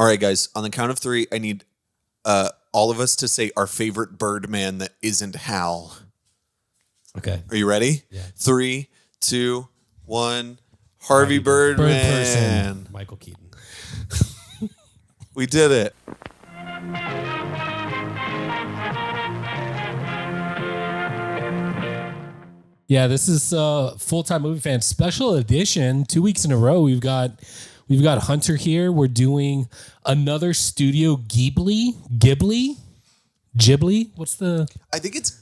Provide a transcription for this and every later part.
All right, guys. On the count of 3, I need all of us to say our favorite Birdman that isn't Hal. Okay. Are you ready? Yeah. 3, 2, 1. Harvey Birdman. Michael Keaton. We did it. Yeah, this is Full-Time Movie Fan Special Edition. 2 weeks in a row, we've got Hunter here. We're doing another Studio Ghibli. What's the? I think it's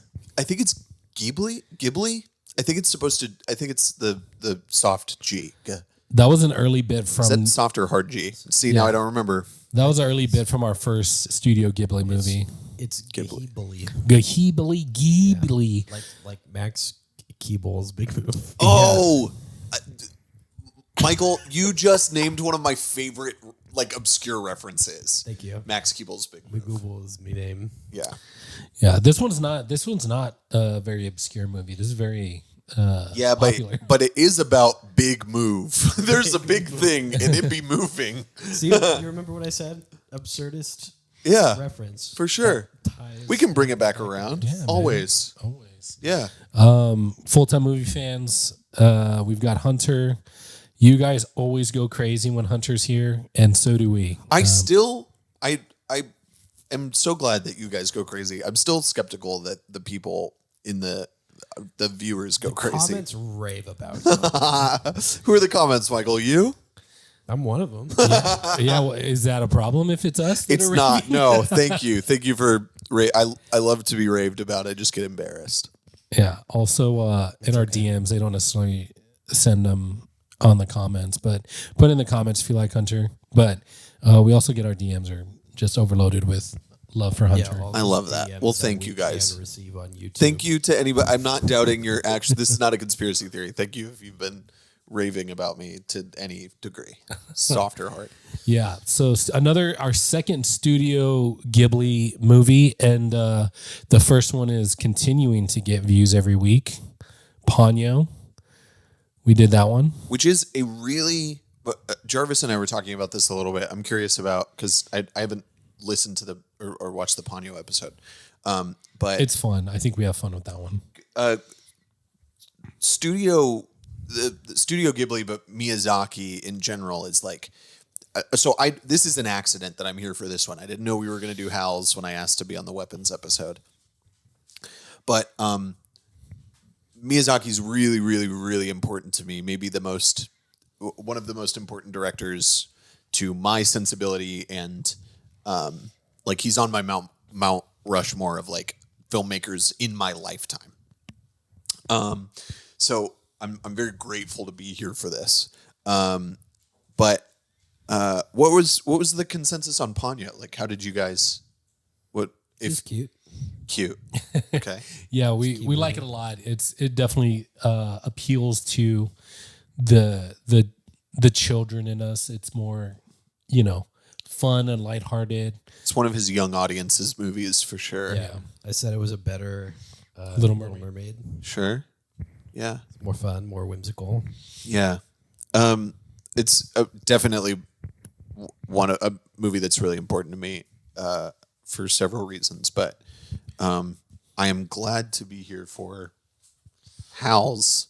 Ghibli. I think it's supposed to. I think it's the soft G. That was an early bit from. Is that soft or hard G? See, now I don't remember. That was an early bit from our first Studio Ghibli movie. It's Ghibli. Ghibli. Yeah. Like Max Keeble's Big Move. Oh, Michael, you just named one of my favorite obscure references. Thank you. Max Keeble's Big Move. Big Google is my name. Yeah. Yeah, this one's not a very obscure movie. This is very popular. but it is about big move. There's a big thing and it be moving. See, you remember what I said? Absurdist reference. For sure. We can bring it back around. Yeah, always. Man. Always. Yeah. Full-Time Movie Fans, we've got Hunter. You guys always go crazy when Hunter's here, and so do we. I am so glad that you guys go crazy. I'm still skeptical that the people in the viewers go crazy. Comments rave about you. Who are the comments, Michael? You? I'm one of them. Yeah. Well, is that a problem if it's us? It's not. No, thank you. Thank you for I love to be raved about. I just get embarrassed. Yeah. Also, in our DMs, they don't necessarily send them on the comments, but put in the comments if you like Hunter. But we also get our DMs are just overloaded with love for Hunter. Yeah, I love that. DMs Well, thank you guys. Receive on YouTube. Thank you to anybody. I'm not doubting your action. This is not a conspiracy theory. Thank you if you've been raving about me to any degree, soft or hard. Yeah. So our second Studio Ghibli movie, and the first one is continuing to get views every week. Ponyo. We did that one, which is a really. Jarvis and I were talking about this a little bit. I'm curious about because I haven't listened to or watched the Ponyo episode, but it's fun. I think we have fun with that one. Studio Ghibli, but Miyazaki in general is like. This is an accident that I'm here for this one. I didn't know we were going to do Howls when I asked to be on the weapons episode, but Miyazaki's really, really, really important to me. Maybe one of the most important directors to my sensibility, and he's on my Mount Rushmore of filmmakers in my lifetime. So I'm very grateful to be here for this. But what was the consensus on Ponyo? How did you guys? It's cute. Cute. Okay. Yeah, we like it a lot. It definitely appeals to the children in us. It's more, fun and lighthearted. It's one of his young audience's movies for sure. Yeah. I said it was a better Little Mermaid. Sure. Yeah. More fun, more whimsical. Yeah. It's definitely a movie that's really important to me for several reasons, but I am glad to be here for Howls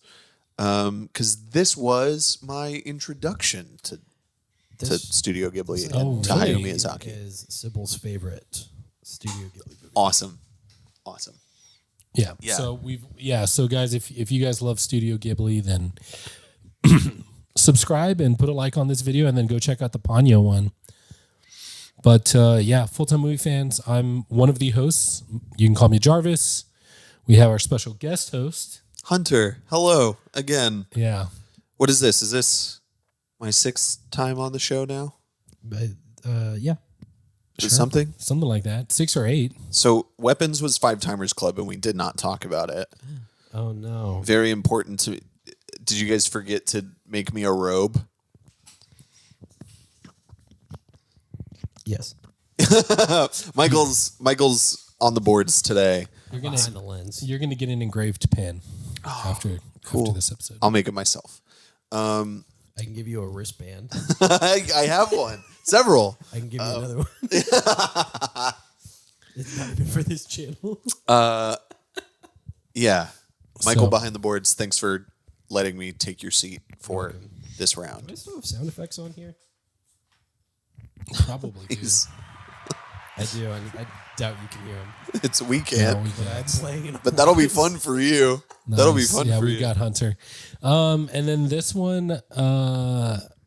because this was my introduction to Studio Ghibli and to Hayao Miyazaki. Is Sybil's favorite Studio Ghibli movie. Awesome. Yeah. Yeah. So guys, if you guys love Studio Ghibli, then subscribe and put a like on this video, and then go check out the Ponyo one. But Full-Time Movie Fans, I'm one of the hosts. You can call me Jarvis. We have our special guest host, Hunter. Hello again. Yeah. What is this? Is this my 6th time on the show now? Yeah. Is it something like that. 6 or 8. So Weapons was 5 Timers Club, and we did not talk about it. Oh no. Very important to. Did you guys forget to make me a robe? Yes. Michael's on the boards today. You're Behind the lens. You're gonna get an engraved pin after this episode. I'll make it myself. I I can give you a wristband. I have one. Several. I can give you another one. It's not even for this channel. Yeah. Michael So- behind the boards, thanks for letting me take your seat for this Do I round. still have sound effects on here? Probably do. I do. I doubt you can hear them. It's weekend. No, we But I'm got, playing it. But that'll be fun for you. That'll be nice. fun Yeah, for we you. got Hunter. And then this one,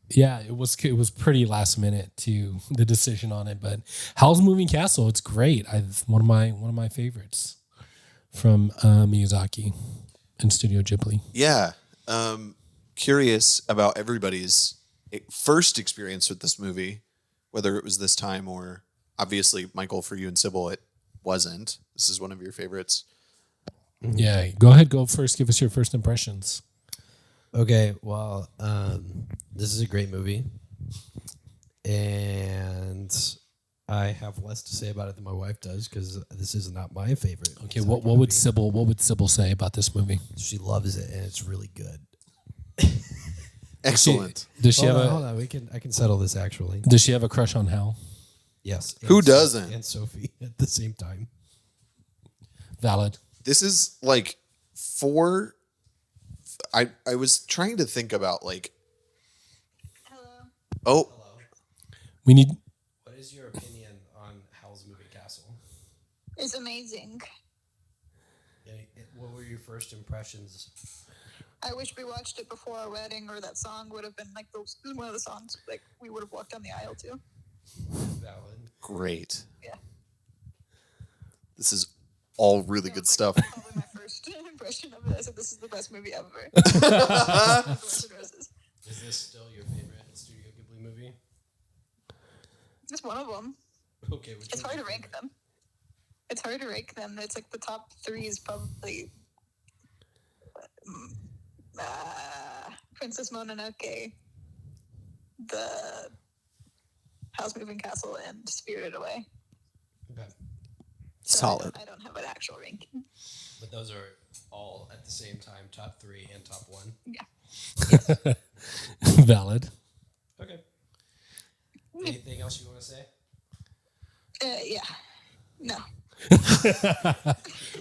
yeah, it was pretty last minute to the decision on it. But Howl's Moving Castle, it's great. One of my favorites from Miyazaki and Studio Ghibli. Yeah. Curious about everybody's first experience with this movie, whether it was this time or obviously, Michael, for you and Sybil, it wasn't. This is one of your favorites. Yeah, go ahead, go first. Give us your first impressions. Okay, well, this is a great movie, and I have less to say about it than my wife does because this is not my favorite. Okay, Miyazaki what movie. would Sybil say about this movie? She loves it, and it's really good. Excellent. Does she Hold have on. I can settle this actually. Does she have a crush on Hal? Yes. Who and doesn't? And Sophie at the same time. Valid. This is like four. I was trying to think about like. Hello. Oh, We need. What is your opinion on Howl's Moving Castle? It's amazing. What were your first impressions? I wish we watched it before our wedding, or that song would have been like one of the songs like we would have walked down the aisle to. Valid. great. Yeah. This is all really good stuff. Probably my first impression of it. I said this is the best movie ever. Roses. Is this still your favorite Studio Ghibli movie? Just one of them. Okay, which It's hard to rank them. It's hard to rank them. It's like the top three is probably Princess Mononoke, the Howl's Moving Castle, and Spirited Away. Okay. So Solid. I don't have an actual ranking. But those are all at the same time, top 3 and top 1. Valid. Okay. Anything else you want to say? Yeah. No.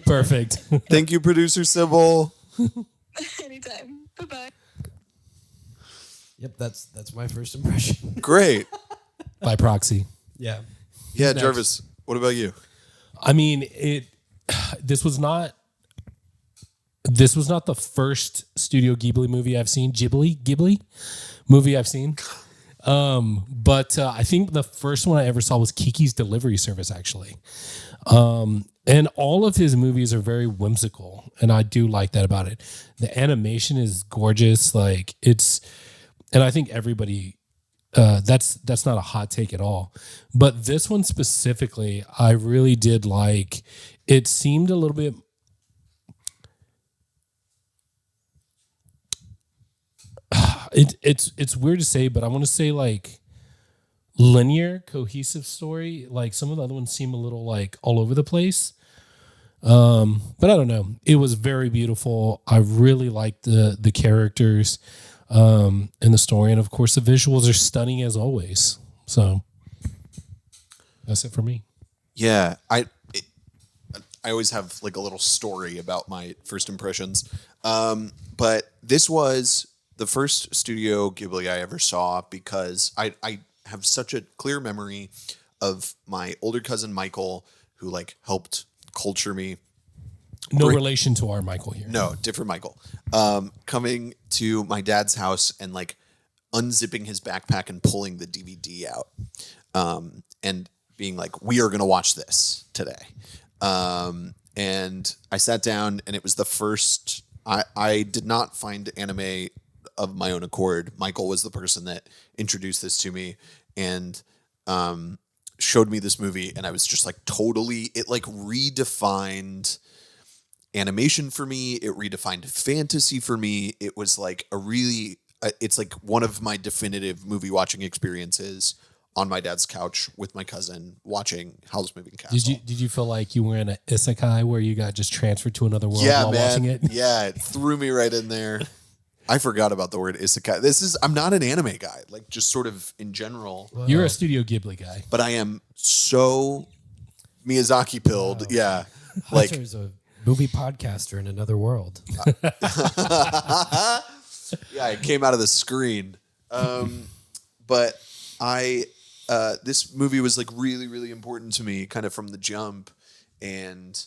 Perfect. Thank you, producer Sybil. Anytime. Bye-bye. Yep, that's my first impression. Great. By proxy. Yeah. Yeah, next. Jarvis. What about you? I mean, this was not the first Studio Ghibli movie I've seen. Ghibli movie I've seen. But I think the first one I ever saw was Kiki's Delivery Service, actually. And all of his movies are very whimsical, and I do like that about it. The animation is gorgeous, like and I think everybody. That's not a hot take at all, but this one specifically, I really did like. It seemed a little bit. It's weird to say, but I want to say like linear, cohesive story. Like some of the other ones seem a little like all over the place. But I don't know. It was very beautiful. I really liked the characters. In the story, and of course the visuals are stunning as always. So that's it for me. Yeah, I always have like a little story about my first impressions. But this was the first Studio Ghibli I ever saw because I have such a clear memory of my older cousin Michael, who like helped culture me. No relation to our Michael here. No, different Michael. Coming to my dad's house and like unzipping his backpack and pulling the DVD out, and being like, "We are going to watch this today." And I sat down, and it was the first. I did not find anime of my own accord. Michael was the person that introduced this to me, and showed me this movie, and I was just like totally. It like redefined animation for me. It redefined fantasy for me. It was like a really, it's like one of my definitive movie watching experiences on my dad's couch with my cousin watching Howl's Moving Castle. Did you feel like you were in an isekai where you got just transferred to another world Yeah, while man. watching it? Yeah, it threw me right in there. I forgot about the word isekai. I'm not an anime guy, like just sort of in general, You're a Studio Ghibli guy. but I am so Miyazaki pilled. Yeah. Like, Hunter's a movie podcaster in another world. yeah, it came out of the screen. But this movie was like really, really important to me kind of from the jump. And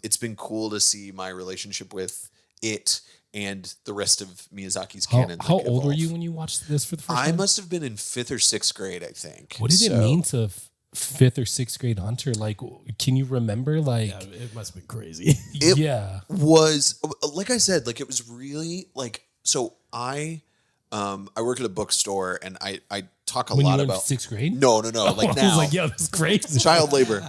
it's been cool to see my relationship with it and the rest of Miyazaki's canon. How old were you when you watched this for the first time? I must have been in 5th or 6th grade, I think. What did it mean to 5th or 6th grade Hunter? Like, can you remember? Like, Yeah, it must have been crazy. yeah. Was, like I said, like it was really like, so I work at a bookstore and I talk a When lot you were in about 6th grade? No, like I now. was like, yeah, that's crazy. Child labor.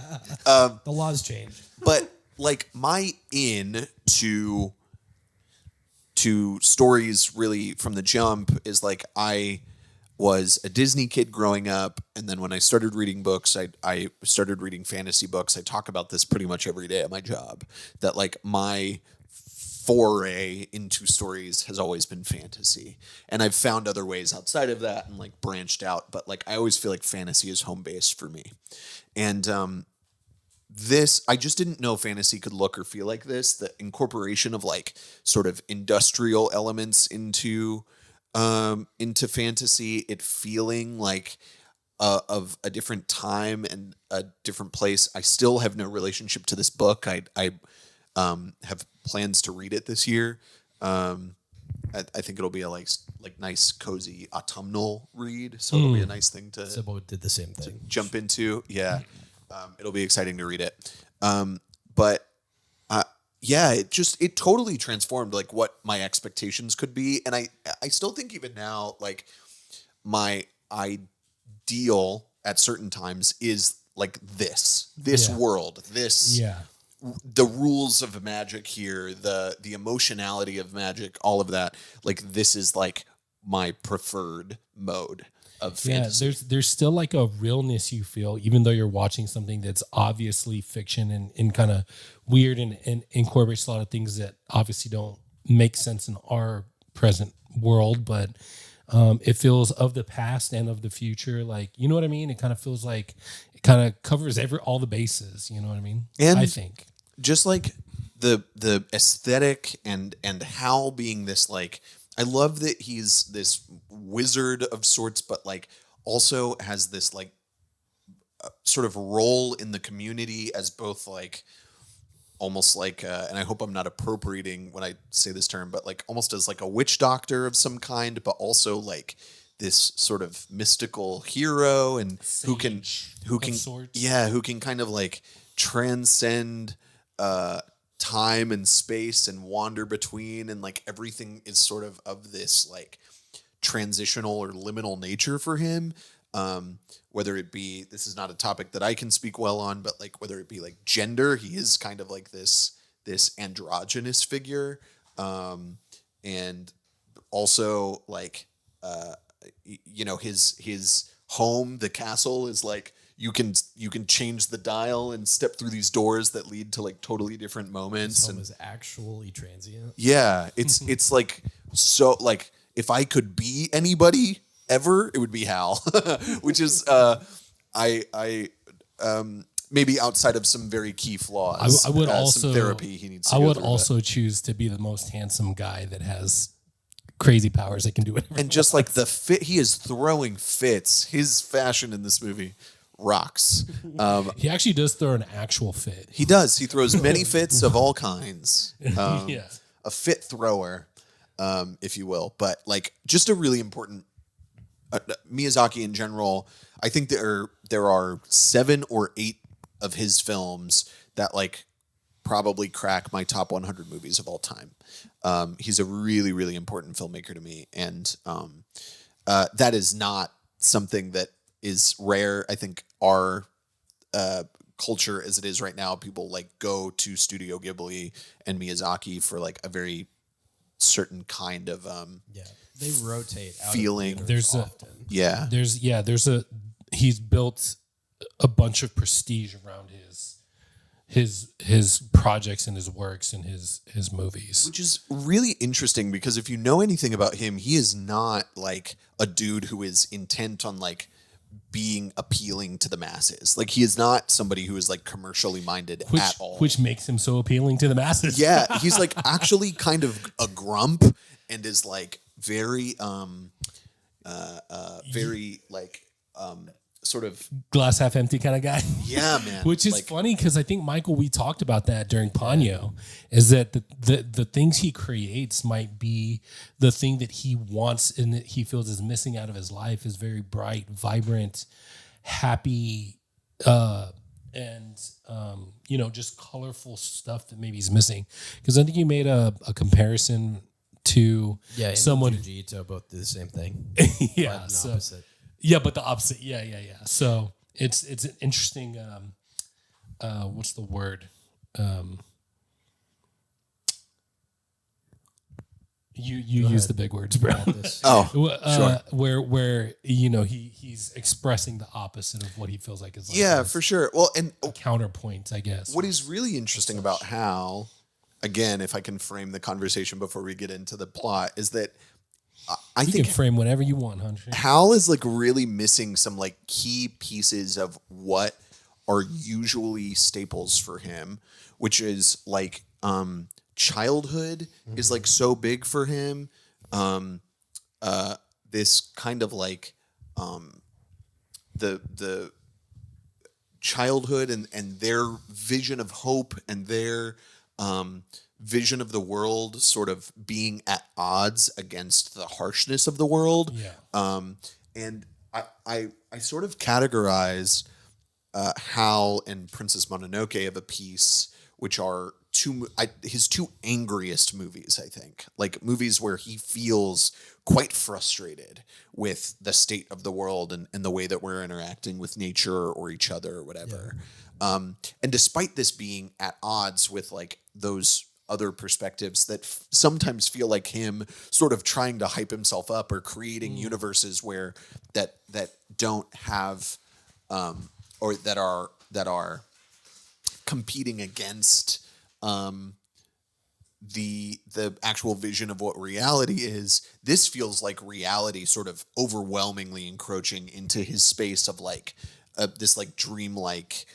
The laws changed. But like my in to stories really from the jump is like I was a Disney kid growing up, and then when I started reading books, I started reading fantasy books. I talk about this pretty much every day at my job, that like my foray into stories has always been fantasy, and I've found other ways outside of that and like branched out, but like I always feel like fantasy is home base for me. And I just didn't know fantasy could look or feel like this. The incorporation of like sort of industrial elements into fantasy, it feeling like of a different time and a different place. I still have no relationship to this book. I have plans to read it this year. I think it'll be a like nice, cozy autumnal read. So it'll be a nice thing to Sybil did the same thing. jump into. Yeah. It'll be exciting to read it. But yeah, it totally transformed like what my expectations could be. And I still think even now, like my ideal at certain times is like this Yeah. world, Yeah. the rules of magic here, the emotionality of magic, all of that. Like this is like my preferred mode of fantasy. Yeah, there's still like a realness you feel, even though you're watching something that's obviously fiction and kind of weird and incorporates a lot of things that obviously don't make sense in our present world, but it feels of the past and of the future. Like, you know what I mean? It kind of feels like it kind of covers all the bases. You know what I mean? And I think just like the aesthetic and Hal being this like, I love that he's this wizard of sorts, but like also has this like sort of role in the community as both like almost like and I hope I'm not appropriating when I say this term, but like almost as like a witch doctor of some kind, but also like this sort of mystical hero and who can sorts. who can kind of like transcend time and space and wander between, and like everything is sort of this like transitional or liminal nature for him. Whether it be, this is not a topic that I can speak well on, but like whether it be like gender, he is kind of like this androgynous figure, and also like his home, the castle, is like you can change the dial and step through these doors that lead to like totally different moments. Some And is actually transient. yeah, it's like, so like if I could be anybody ever, it would be Hal, which is maybe outside of some very key flaws. I would also some therapy he needs to I go would through, also choose to be the most handsome guy that has crazy powers that can do whatever. and just like the fit, he is throwing fits. His fashion in this movie rocks. He actually does throw an actual fit. He does. He throws many fits of all kinds. Yeah. A fit thrower, if you will. But like, just a really important Miyazaki in general. I think there are 7 or 8 of his films that like probably crack my top 100 movies of all time. He's a really, really important filmmaker to me, and that is not something that is rare. I think our culture as it is right now, people like go to Studio Ghibli and Miyazaki for like a very certain kind of They rotate out feeling. Of There's often. he's built a bunch of prestige around his projects and his works and his movies. Which is really interesting because if you know anything about him, he is not like a dude who is intent on like being appealing to the masses. Like he is not somebody who is like commercially minded at all. Which makes him so appealing to the masses. Yeah, he's like actually kind of a grump and is like very very like sort of glass half empty kind of guy. Yeah, man. Which is like, funny because I think Michael, we talked about that during Ponyo, is that the things he creates might be the thing that he wants and that he feels is missing out of his life is very bright, vibrant, happy, and just colorful stuff that maybe he's missing. Because I think you made a comparison to someone. And Fujito both do the same thing. Yeah, so opposite. Yeah, but the opposite. Yeah. So it's an interesting. What's the word? You use the big words, bro. sure. Where he's expressing the opposite of what he feels like is like yeah, for sure. Well, and a counterpoint, I guess. What is really interesting about Hal, again, if I can frame the conversation before we get into the plot, is that I think you can frame whatever you want, Hunter. Hal is like really missing some like key pieces of what are usually staples for him, which is like childhood is like so big for him. This kind of like the childhood and their vision of hope and their vision of the world sort of being at odds against the harshness of the world. Yeah. And I sort of categorize Hal and Princess Mononoke of a piece, which are his two angriest movies, I think. Like movies where he feels quite frustrated with the state of the world and the way that we're interacting with nature or each other or whatever. Yeah. And despite this being at odds with like those other perspectives that sometimes feel like him sort of trying to hype himself up or creating universes where that don't have or that are competing against the actual vision of what reality is. This feels like reality sort of overwhelmingly encroaching into his space of like this like dreamlike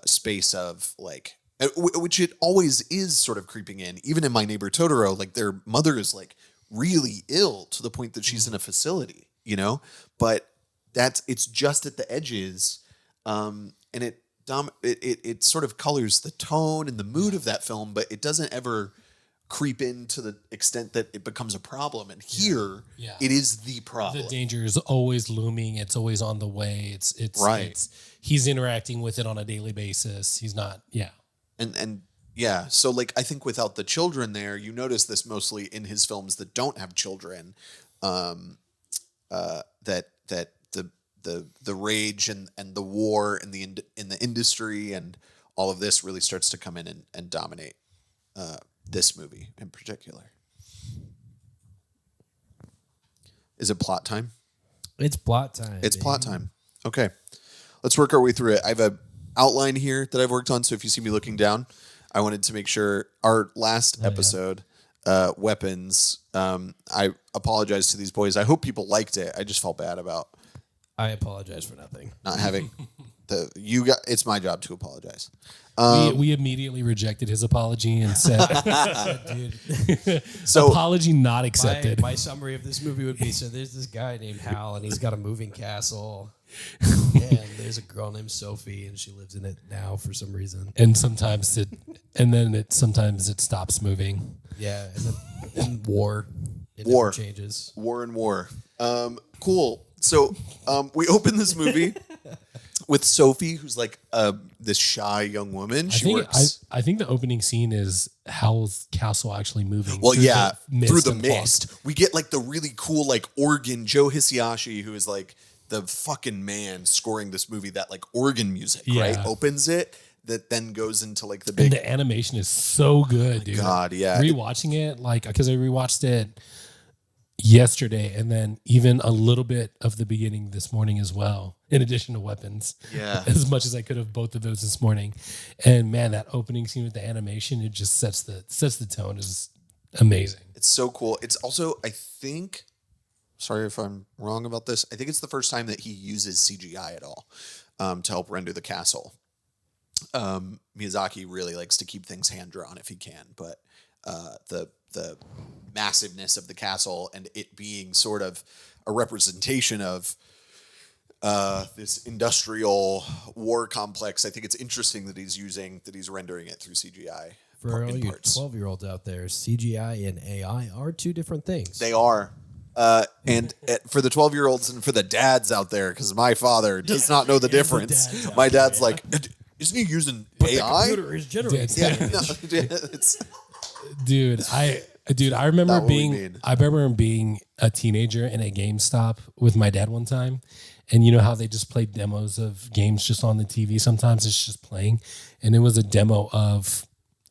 space of like, which it always is sort of creeping in. Even in My Neighbor Totoro, like their mother is like really ill to the point that she's in a facility, but it's just at the edges. And it sort of colors the tone and the mood of that film, but it doesn't ever creep in to the extent that it becomes a problem. And here it is the problem. The danger is always looming. It's always on the way. It's right. He's interacting with it on a daily basis. He's not. Yeah. And yeah, so like I think without the children there, you notice this mostly in his films that don't have children, that the rage and the war and in the industry and all of this really starts to come in and dominate this movie in particular. Is it plot time? It's plot time. It's plot time. Okay, let's work our way through it. I have a outline here that I've worked on. So if you see me looking down, I wanted to make sure our last episode, Weapons, I apologize to these boys. I hope people liked it. I just felt bad about. I apologize for nothing. Not having it's my job to apologize. We immediately rejected his apology and said, Dude. So apology not accepted. My summary of this movie would be, so there's this guy named Hal and he's got a moving castle. And there's a girl named Sophie, and she lives in it now for some reason. And sometimes sometimes it stops moving. Yeah, and war. War changes. War and war. Cool. So we open this movie with Sophie, who's like this shy young woman. I think the opening scene is Howl's castle actually moving. Well, through the mist. We get like the really cool like organ. Joe Hisaishi, who is like the fucking man scoring this movie, that like organ music, right? Opens it, that then goes into like the big. And the animation is so good, dude. God, yeah. Rewatching it, like, because I rewatched it yesterday, and then even a little bit of the beginning this morning as well, in addition to weapons. Yeah. As much as I could have both of those this morning. And man, that opening scene with the animation, it just sets the tone. Is amazing. It's so cool. It's also, I think, sorry if I'm wrong about this, I think it's the first time that he uses CGI at all to help render the castle. Miyazaki really likes to keep things hand drawn if he can, but the massiveness of the castle and it being sort of a representation of this industrial war complex, I think it's interesting that he's rendering it through CGI. For all you 12-year-olds out there, CGI and AI are two different things. They are. And for the 12-year-olds and for the dads out there, because my father does not know the difference. My dad's like, isn't he using AI? The computer is generating. It's Dude, I remember being a teenager in a GameStop with my dad one time. And you know how they just play demos of games just on the TV? Sometimes it's just playing. And it was a demo of,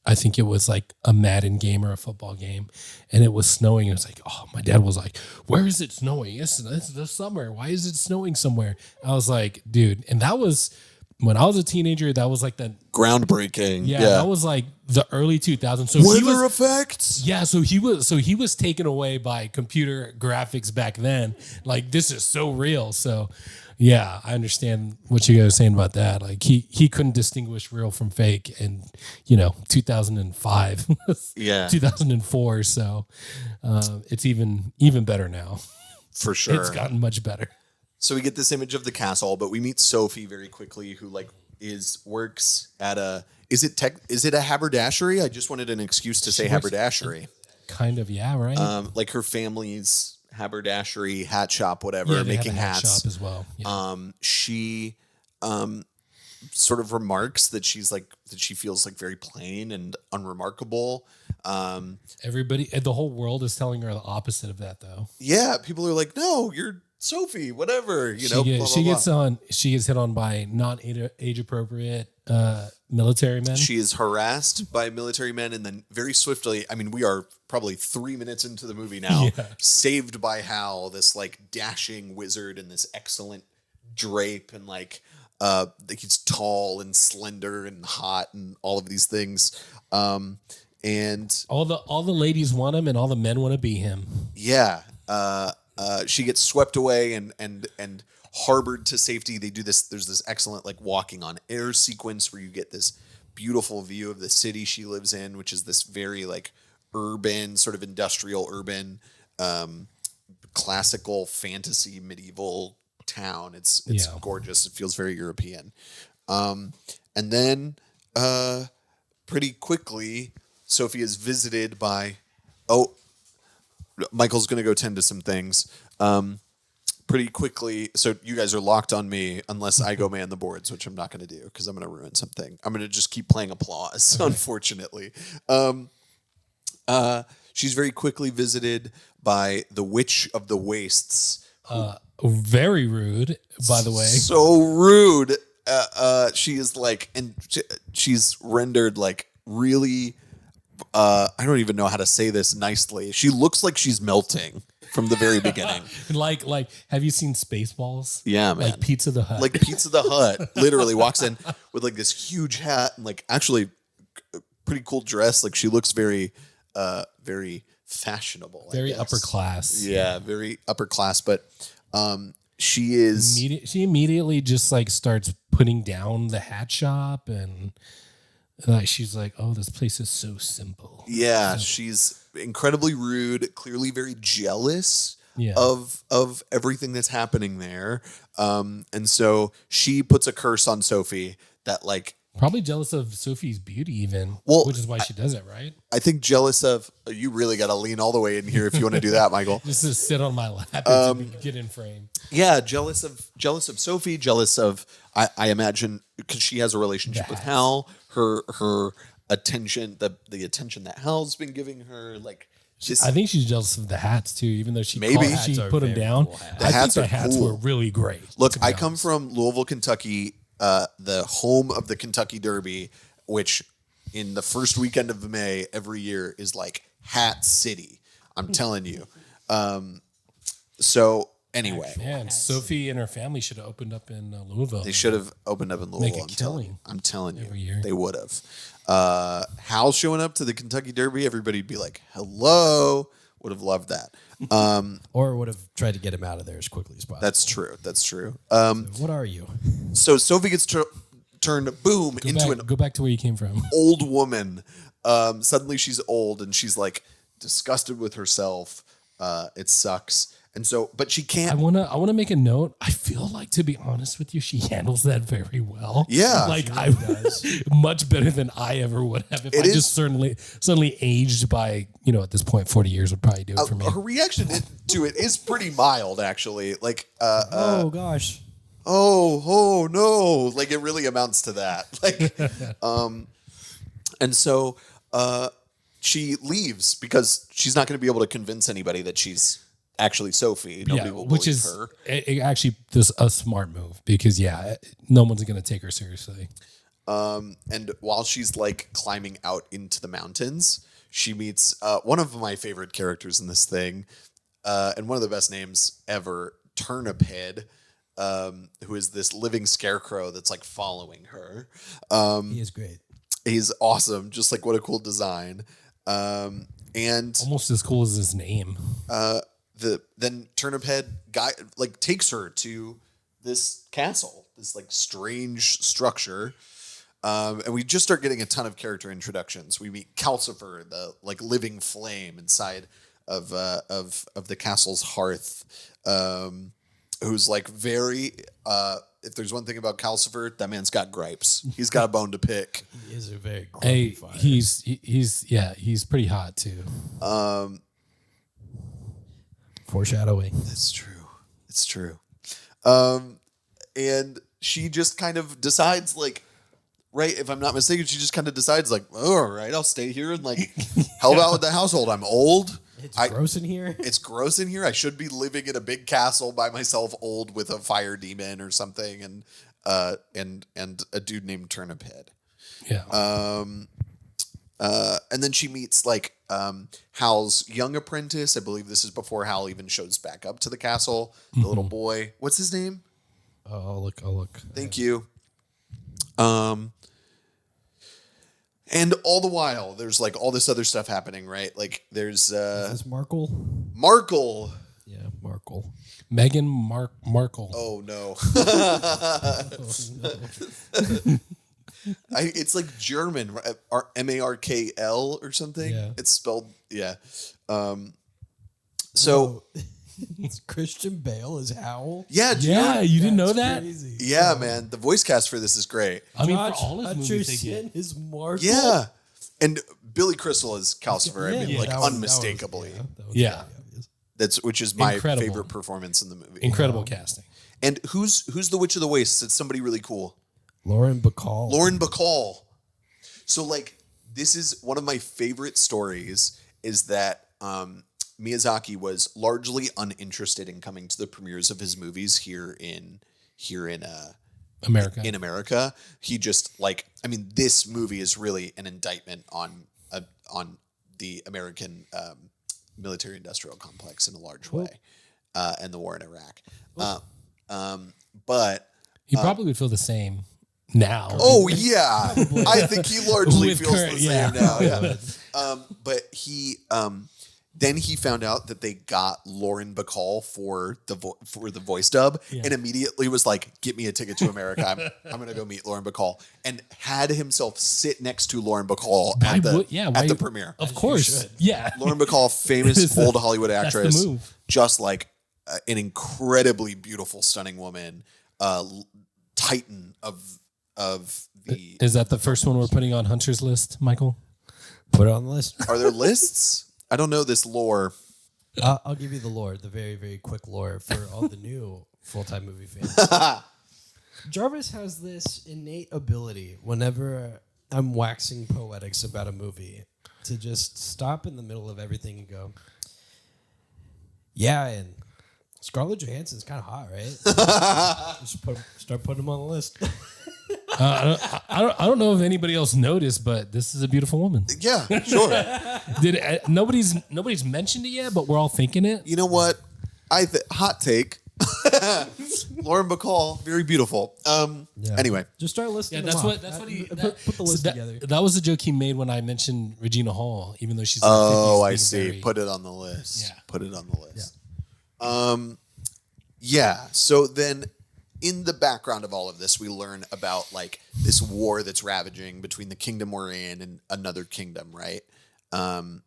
I think it was like a Madden game or a football game. And it was snowing. And it's like, oh, my dad was like, where is it snowing? It's the summer. Why is it snowing somewhere? I was like, dude. And that was, when I was a teenager, that was like the groundbreaking. Yeah, that was like the early 2000s. So weather effects. Yeah, so he was taken away by computer graphics back then. Like, this is so real. So yeah, I understand what you guys are saying about that. Like he couldn't distinguish real from fake in 2005. Yeah. 2004. So it's even better now. For sure. It's gotten much better. So we get this image of the castle, but we meet Sophie very quickly, who works at a is it a haberdashery? I just wanted an excuse to say haberdashery. Kind of, yeah, right. Like her family's haberdashery, hat shop, whatever, Yeah, they making have a hat hats shop as well. Yeah. She sort of remarks that she feels like very plain and unremarkable. Everybody, the whole world is telling her the opposite of that, though. Yeah, people are like, no, you're Sophie, whatever, She gets hit on by not age appropriate military men. She is harassed by military men, and then very swiftly, I mean, we are probably 3 minutes into the movie now, saved by Hal, this like dashing wizard in this excellent drape, and he's tall and slender and hot and all of these things. And all the ladies want him, and all the men want to be him. Yeah. She gets swept away and harbored to safety. They do this. There's this excellent walking on air sequence where you get this beautiful view of the city she lives in, which is this very urban, sort of industrial, urban, classical fantasy medieval town. It's gorgeous. It feels very European. And then pretty quickly, Sophie is visited by Michael's going to go tend to some things pretty quickly. So you guys are locked on me unless I go man the boards, which I'm not going to do because I'm going to ruin something. I'm going to just keep playing applause, unfortunately. She's very quickly visited by the Witch of the Wastes. Very rude, by the way. So rude. She is she's rendered really... I don't even know how to say this nicely. She looks like she's melting from the very beginning. like, have you seen Spaceballs? Yeah, man. Like Pizza the Hut. Like Pizza the Hut literally walks in with this huge hat and actually pretty cool dress. She looks very, very fashionable. Very upper class. Yeah, very upper class. But she is... She immediately just starts putting down the hat shop and... she's like, oh, this place is so simple. Yeah, she's incredibly rude, clearly very jealous of everything that's happening there. And so she puts a curse on Sophie that probably jealous of Sophie's beauty even, which is why she does it, right? I think jealous of... You really got to lean all the way in here if you want to do that, Michael. Just to sit on my lap and get in frame. Yeah, jealous of Sophie, jealous of... I imagine, because she has a relationship with Hal, her attention, the attention that Hal's been giving her, I think she's jealous of the hats too, even though she put them down. Cool hats. The hats were really great. Look, I come from Louisville, Kentucky, the home of the Kentucky Derby, which in the first weekend of May every year is Hat City. I'm telling you. So anyway, Man, Sophie and her family should have opened up in Louisville. they should have opened up in Louisville. Make a killing I'm telling you, every year. they would have. Hal showing up to the Kentucky Derby, everybody'd be like, "Hello." Would have loved that. Or would have tried to get him out of there as quickly as possible. That's true. That's true. What are you? So Sophie gets turned, boom, into an Go back to where you came from. old woman. Suddenly she's old and she's like disgusted with herself. It sucks. And so, but she I can't. wanna make a note. I feel like, to be honest with you, she handles that very well. Yeah. like I much better than I ever would have. If It I is- just suddenly aged by at this point 40 years would probably do it for me. Her reaction to it is pretty mild, actually. Like, Oh gosh. oh no, like it really amounts to that. Like, and so she leaves because she's not going to be able to convince anybody that she's actually Sophie. Nobody will which believe is her. actually this a smart move because no one's going to take her seriously. And while she's like climbing out into the mountains, she meets one of my favorite characters in this thing, and one of the best names ever, Turnip Head, who is this living scarecrow that's like following her. He is great. He's awesome. Just like, what a cool design. And Almost as cool as his name. then Turnip Head guy like takes her to this castle, this like strange structure. And we just start getting a ton of character introductions. We meet Calcifer, the like living flame inside of the castle's hearth, who's like very. If there's one thing about Calcifer, that man's got gripes. He's got a bone to pick. He is a very Hey, grumpy fire. he's pretty hot too. Foreshadowing. It's true. It's true. And she just kind of decides, like, right, if I'm not mistaken, she just kind of decides, like, oh, all right, I'll stay here and, like, help out with the household. I'm old. It's gross in here. It's gross in here. I should be living in a big castle by myself, old, with a fire demon or something, and a dude named Turnip Head. Yeah. And then she meets like Hal's young apprentice. I believe this is before Hal even shows back up to the castle. The little boy. What's his name? Oh, I'll look. Thank you. And all the while, there's like all this other stuff happening, right? Like there's Is this Markle? Markle. Yeah, Markle. Meghan Markle. Oh no. It's like German, or Markl or something. Yeah. It's spelled, yeah. So, It's Christian Bale as Howl. yeah, dude. Yeah, you didn't know That's that? crazy. Yeah, man. The voice cast for this is great. I mean, Josh for all his movies, they get. Hutcherson is Markle. Yeah. And Billy Crystal is Calcifer. I mean, Yeah, like that was- unmistakably. that was Yeah. very obvious. That's which is my Incredible. favorite performance in the movie. Incredible casting. And who's the Witch of the Wastes? It's somebody really cool. Lauren Bacall. Lauren Bacall. So like this is one of my favorite stories is that Miyazaki was largely uninterested in coming to the premieres of his movies here in America. in America. He just like, I mean, this movie is really an indictment on the American military-industrial complex in a large way, and the war in Iraq. But He probably would feel the same now. oh yeah, I think he largely With feels current- the same yeah, now. probably Yeah. But he then he found out that they got Lauren Bacall for the voice dub, and immediately was like, "Get me a ticket to America. I'm gonna go meet Lauren Bacall," and had himself sit next to Lauren Bacall at the premiere. Of course. Yeah. Lauren Bacall, famous old Hollywood that's the actress, move. just like an incredibly beautiful, stunning woman, titan of the. Is that the first one we're putting on Hunter's list, Michael? Put it on the list. Are there lists? I don't know this lore. I'll give you the lore, the very, very quick lore for all the new full-time movie fans. Jarvis has this innate ability whenever I'm waxing poetics about a movie to just stop in the middle of everything and go, yeah, and Scarlett Johansson's kind of hot, right? Just start putting them on the list. I don't know if anybody else noticed, but this is a beautiful woman. Yeah, sure. Nobody's mentioned it yet, but we're all thinking it. You know what? Hot take. Lauren Bacall, very beautiful. Anyway, just start listing. Yeah, them that's off. what he put the list together. That was the joke he made when I mentioned Regina Hall, even though she's. In oh, her 50s, I being see. very- Put it on the list. Yeah. Put it on the list. Yeah. So then, in the background of all of this, we learn about like this war that's ravaging between the kingdom we're in and another kingdom, right? I'm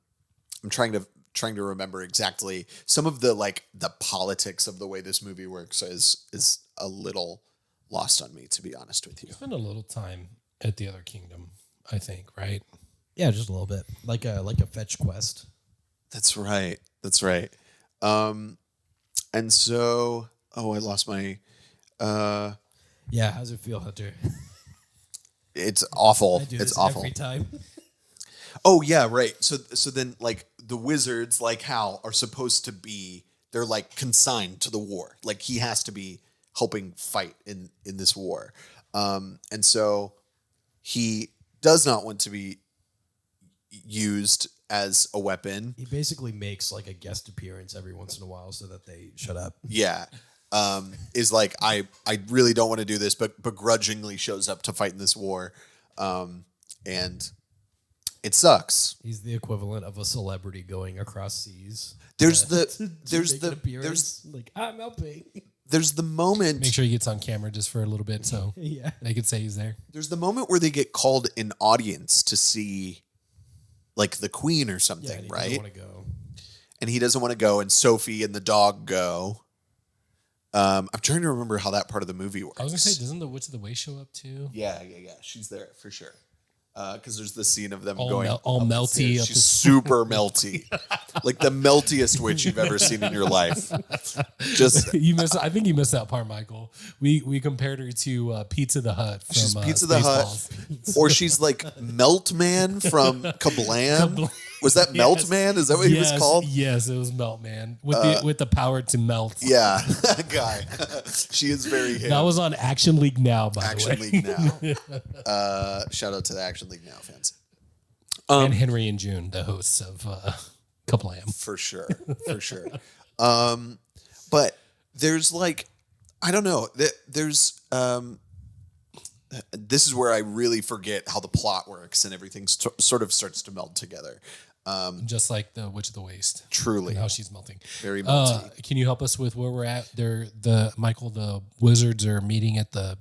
trying to remember exactly some of the like the politics of the way this movie works is a little lost on me, to be honest with you. Spend a little time at the other kingdom, I think, right? Yeah, just a little bit, like a fetch quest. That's right. That's right. And so, I lost my. Yeah, how's it feel, Hunter? It's awful. I do It's this awful. every time. Oh yeah, right. So then like the wizards, like Hal, are supposed to be. They're like consigned to the war. Like he has to be helping fight in this war, and so he does not want to be used as a weapon. He basically makes like a guest appearance every once in a while so that they shut up. Yeah. Is like I really don't want to do this, but begrudgingly shows up to fight in this war, and it sucks. He's the equivalent of a celebrity going across seas. There's like I'm helping. there's the moment. Make sure he gets on camera just for a little bit, so Yeah. they could say he's there. There's the moment where they get called in audience to see, like the queen or something, and he right? doesn't want to go. And he doesn't want to go, and Sophie and the dog go. I'm trying to remember how that part of the movie works. I was gonna say, doesn't the Witch of the Way show up too? Yeah. She's there for sure. Because there's the scene of them All going all up the melty stairs. up She's the- super melty, like the meltiest witch you've ever seen in your life. Just I think you missed that part, Michael. We compared her to Pizza the Hut from she's Pizza the Spaceballs. Hut, or she's like Melt Man from Kablam. Was that Melt Man? Is that what he was called? Yes, it was Melt Man with the power to melt. Yeah, that guy. She is very hip. That was on Action League Now, by Action the way. League Now. Shout out to the Action League Now fans. And Henry and June, the hosts of Kablam. For sure. But there's like, I don't know. There's this is where I really forget how the plot works and everything sort of starts to meld together. Just like the Witch of the Waste. Truly. And how she's melting. Very melty. Can you help us with where we're at? The wizards are meeting at the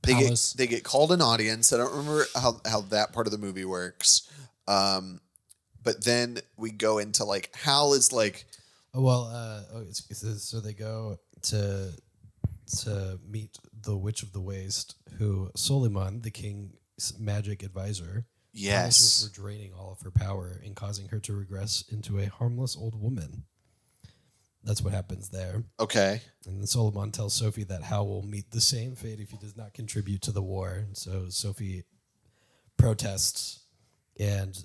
palace. They get called an audience. I don't remember how that part of the movie works. But then we go into like Hal is like, so they go to meet the Witch of the Waste, who Soliman, the king's magic advisor, punishes for draining all of her power and causing her to regress into a harmless old woman. That's what happens there. Okay. And then Soliman tells Sophie that Hal will meet the same fate if he does not contribute to the war. And so Sophie protests, and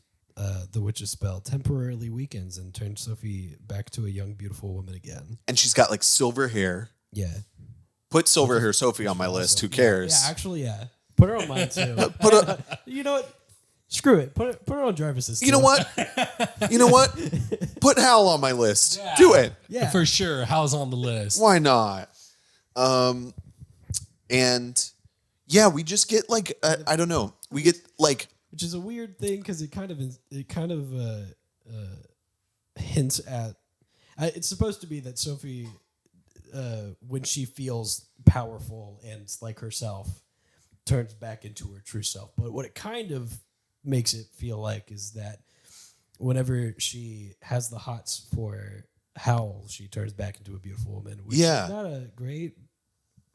the witch's spell temporarily weakens and turns Sophie back to a young, beautiful woman again. And she's got like silver hair. Yeah. Put silver hair Sophie on my list. Who cares? Yeah, actually, yeah. Put her on mine too. You know what? Screw it. Put her on Jarvis's. You know what? Put Hal on my list. Yeah. Do it. Yeah. For sure. How's on the list? Why not? And yeah, we just get like I don't know. We get like, which is a weird thing because it kind of hints at. It's supposed to be that Sophie, when she feels powerful and like herself, turns back into her true self. But what it kind of makes it feel like is that whenever she has the hots for Howls, she turns back into a beautiful woman. Which is not a great,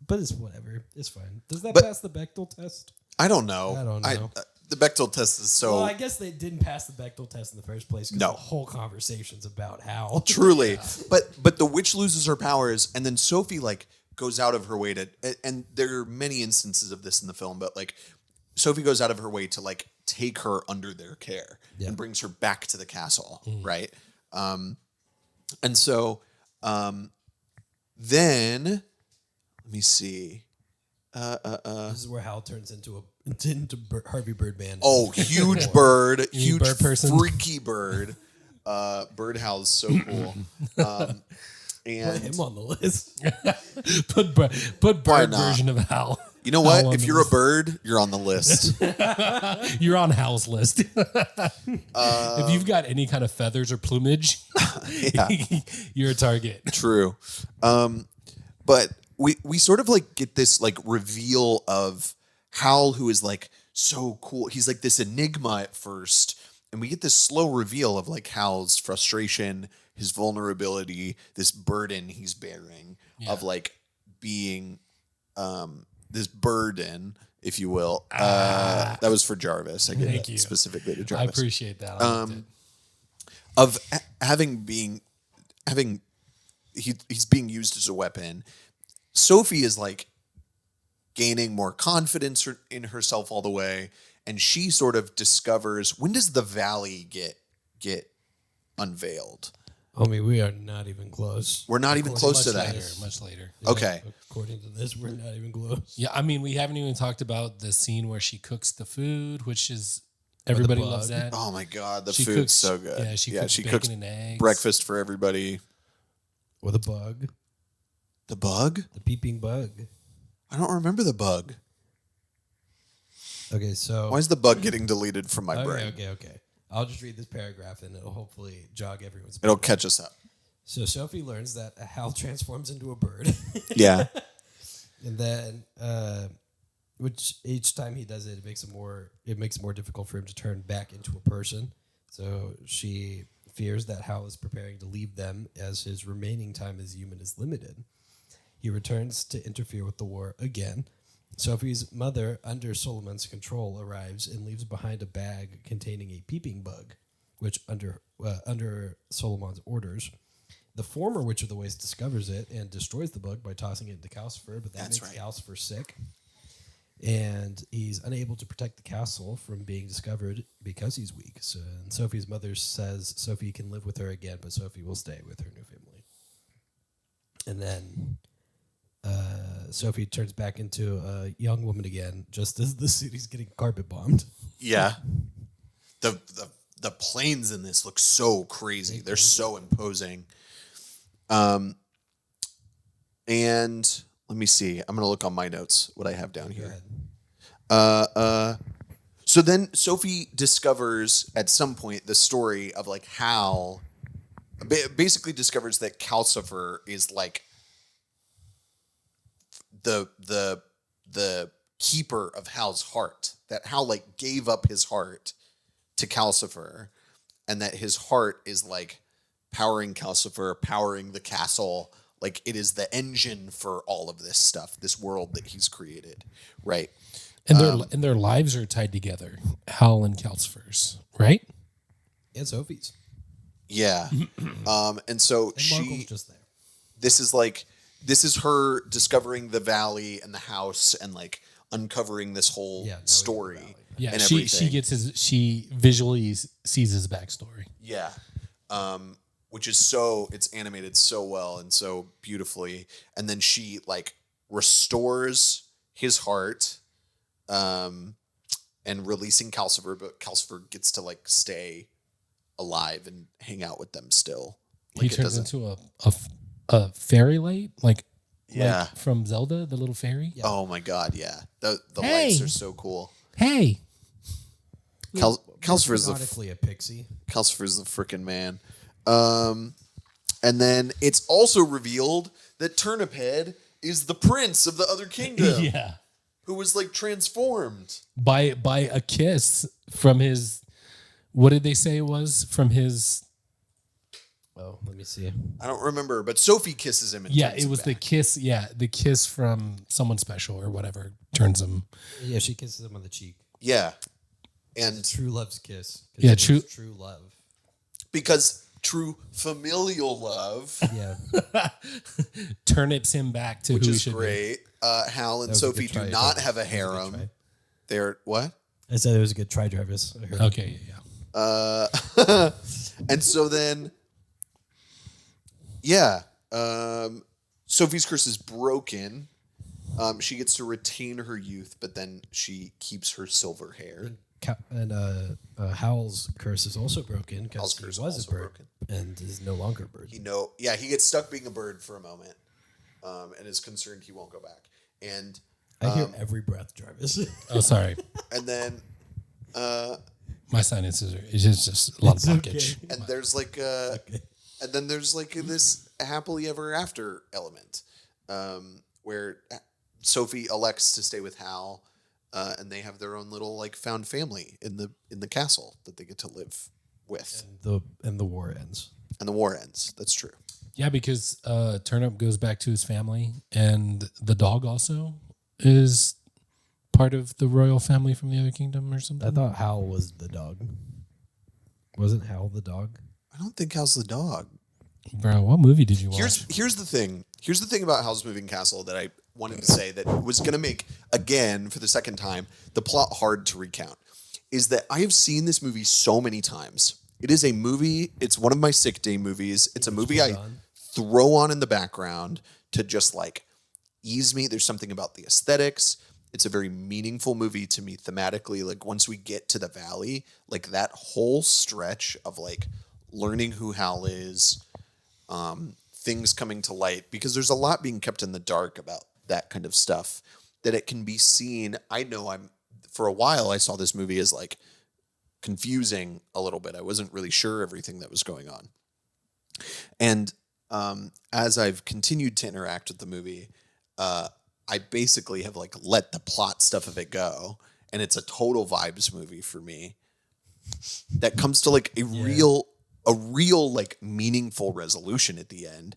but it's whatever. It's fine. Does that pass the Bechdel test? I don't know. I don't know. The Bechdel test is so... Well, I guess they didn't pass the Bechdel test in the first place because No. the whole conversation's about Hal. Truly. But the witch loses her powers, and then Sophie like goes out of her way to, and there are many instances of this in the film, but like Sophie goes out of her way to like take her under their care and brings her back to the castle, right? And so then let me see. This is where Hal turns into Harvey Birdman. Oh, huge bird, huge bird person. freaky bird. Bird Howl's so cool. Put And him on the list. Put Why bird not? version of Hal. you know Hal what? on If the you're a list. bird, you're on the list. You're on Hal's list. If you've got any kind of feathers or plumage, you're a target. True. But we sort of like get this like reveal of Hal, who is like so cool. He's like this enigma at first, and we get this slow reveal of like Hal's frustration, his vulnerability, this burden he's bearing of like being this burden, if you will. That was for Jarvis. I gave Thank that you. specifically to I Jarvis. appreciate that. I liked it. Of having he's being used as a weapon. Sophie is like gaining more confidence in herself all the way, and she sort of discovers, when does the valley get unveiled? I mean, we are not even close. We're not even close to that. Much later. Okay. According to this, we're not even close. Yeah, I mean, we haven't even talked about the scene where she cooks the food, which is everybody bug. loves that. Oh my god, the She food's cooks- so good. yeah, she cooks she bacon cooks and eggs. breakfast for everybody. With a bug. The bug? The peeping bug. I don't remember the bug. Okay, so. Why is the bug getting deleted from my brain? Okay. I'll just read this paragraph and it'll hopefully jog everyone's It'll memory. catch us up. So Sophie learns that Hal transforms into a bird. Yeah. And then, which each time he does it, it makes it more difficult for him to turn back into a person. So she fears that Hal is preparing to leave them as his remaining time as human is limited. He returns to interfere with the war again. Sophie's mother, under Solomon's control, arrives and leaves behind a bag containing a peeping bug, which under Solomon's orders. The former Witch of the Waste discovers it and destroys the bug by tossing it into Calcifer, but that That's makes right. Calcifer sick. And he's unable to protect the castle from being discovered because he's weak. So, and Sophie's mother says Sophie can live with her again, but Sophie will stay with her new family. And then Sophie turns back into a young woman again, just as the city's getting carpet bombed. Yeah. The planes in this look so crazy. They're so imposing. And let me see. I'm going to look on my notes what I have down Go here. ahead. So then Sophie discovers at some point the story of like Hal basically discovers that Calcifer is like the keeper of Hal's heart. That Hal like gave up his heart to Calcifer, and that his heart is like powering Calcifer, powering the castle. Like it is the engine for all of this stuff, this world that he's created, right? And their lives are tied together, Hal and Calcifer's, right? And Sophie's. Yeah. And so And Markle's just there. this is her discovering the valley and the house and like uncovering this whole Yeah, now we know the story. valley. Yeah, and she everything. she visually sees his backstory. Yeah. Which is it's animated so well and so beautifully. And then she like restores his heart, and releasing Calcifer, but Calcifer gets to like stay alive and hang out with them still. Like He turns into a fairy light, like from Zelda, the little fairy. Yeah. Oh my god, yeah. The Hey. lights are so cool. Hey, Calcifer's Canonically a pixie. Calcifer's the freaking man. And then it's also revealed that Turniphead is the prince of the other kingdom, yeah, who was like transformed. by a kiss from his. What did they say it was from his? Oh, let me see. I don't remember, but Sophie kisses him. And Yeah, turns it him was the back. kiss. Yeah, the kiss from someone special or whatever turns him. Yeah, she kisses him on the cheek. Yeah, and True love's kiss. 'Cause Yeah, it is true- true love. because true familial love, Yeah. Turnips him back to which who he is should great. Hal and That was a Sophie good try, do not Travis. have a That was a good harem. try. They're what? I said it was a good try, Jarvis. I heard. be. Okay, yeah. And so then, yeah, Sophie's curse is broken. She gets to retain her youth, but then she keeps her silver hair. Howls' curse is also broken because Howl's he curse was also a bird broken. and is no longer a bird. He gets stuck being a bird for a moment, and is concerned he won't go back. And I hear every breath, Jarvis. Oh, sorry. and then My sinuses are it's just a lot of blockage. okay. and there's like and then there's like this happily ever after element, where Sophie elects to stay with Hal, and they have their own little like found family in the castle that they get to live with, And the war ends. and the war ends. That's true. Yeah, because Turnip goes back to his family, and the dog also is part of the royal family from the other kingdom or something. I thought Howl was the dog. Wasn't Howl the dog? I don't think Hal's the dog. Bro, what movie did you watch? Here's the thing. Here's the thing about Howl's Moving Castle that I wanted to say that was going to make, again, for the second time, the plot hard to recount, is that I have seen this movie so many times. It is a movie. It's one of my sick day movies. It's a movie I throw on in the background to just like ease me. There's something about the aesthetics. It's a very meaningful movie to me thematically. Like once we get to the valley, like that whole stretch of like learning who Hal is, things coming to light, because there's a lot being kept in the dark about that kind of stuff that it can be seen. I know for a while I saw this movie as like confusing a little bit. I wasn't really sure everything that was going on. And as I've continued to interact with the movie, I basically have like let the plot stuff of it go, and it's a total vibes movie for me that comes to like a real like meaningful resolution at the end.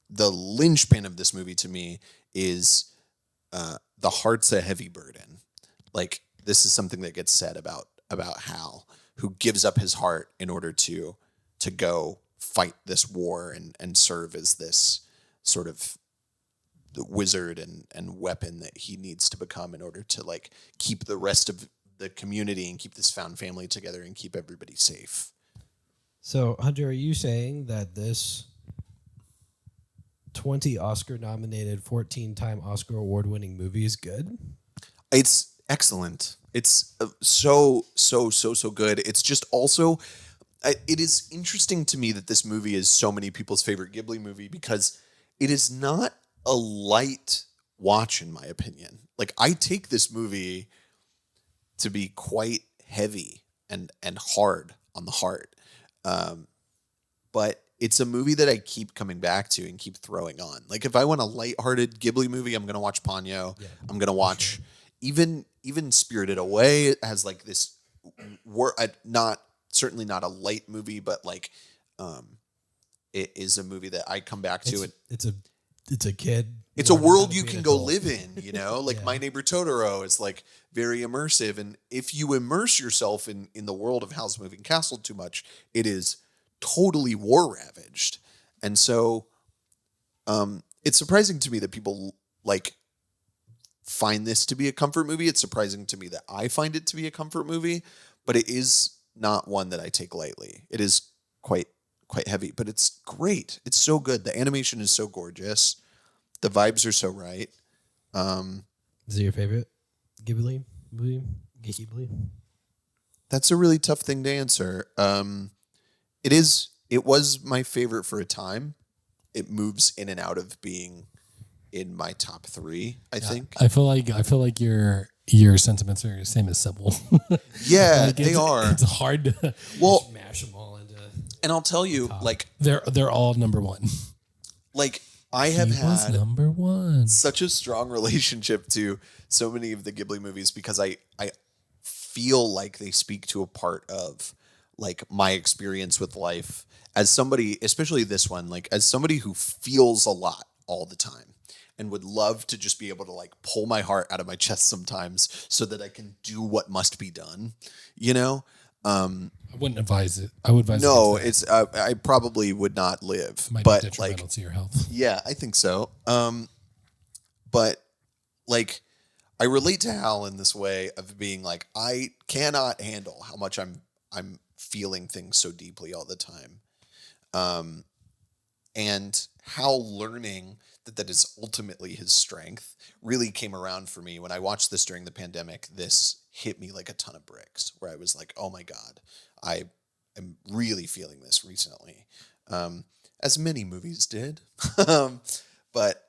The linchpin of this movie to me is the heart's a heavy burden. Like this is something that gets said about Hal, who gives up his heart in order to go fight this war and serve as this sort of the wizard and weapon that he needs to become in order to like keep the rest of the community and keep this found family together and keep everybody safe. So, Hunter, are you saying that this 20 Oscar nominated, 14-time Oscar award-winning movie is good? It's excellent. It's so good. It's just also, it is interesting to me that this movie is so many people's favorite Ghibli movie because it is not a light watch, in my opinion. Like I take this movie to be quite heavy and hard on the heart. But it's a movie that I keep coming back to and keep throwing on. Like if I want a lighthearted Ghibli movie, I'm going to watch Ponyo. Yeah, I'm going to watch even Spirited Away. It has like this certainly not a light movie, but like it is a movie that I come back to. It's a kid. It's a world you can go live in, you know, like My Neighbor Totoro is like very immersive. And if you immerse yourself in the world of Howl's Moving Castle too much, it is totally war ravaged. And so it's surprising to me that people like find this to be a comfort movie. It's surprising to me that I find it to be a comfort movie, but it is not one that I take lightly. It is quite heavy, but it's great. It's so good. The animation is so gorgeous. The vibes are so right. Is it your favorite Ghibli movie? Ghibli? That's a really tough thing to answer. It was my favorite for a time. It moves in and out of being in my top 3, I think. I feel like your sentiments are the same as Sybil. Yeah, like they are. It's hard to Just mash them all into. And I'll tell you, like they're all number one. Like I have had number one. Such a strong relationship to so many of the Ghibli movies because I feel like they speak to a part of like my experience with life as somebody, especially this one, like as somebody who feels a lot all the time and would love to just be able to like pull my heart out of my chest sometimes so that I can do what must be done, you know? I wouldn't advise it. I would advise no, it's I probably would not live. Might but be detrimental like to your health. Yeah, I think so. But like I relate to Hal in this way of being like I cannot handle how much I'm feeling things so deeply all the time. And Hal learning that is ultimately his strength really came around for me when I watched this during the pandemic. This hit me like a ton of bricks, where I was like, oh my God, I am really feeling this recently. As many movies did. But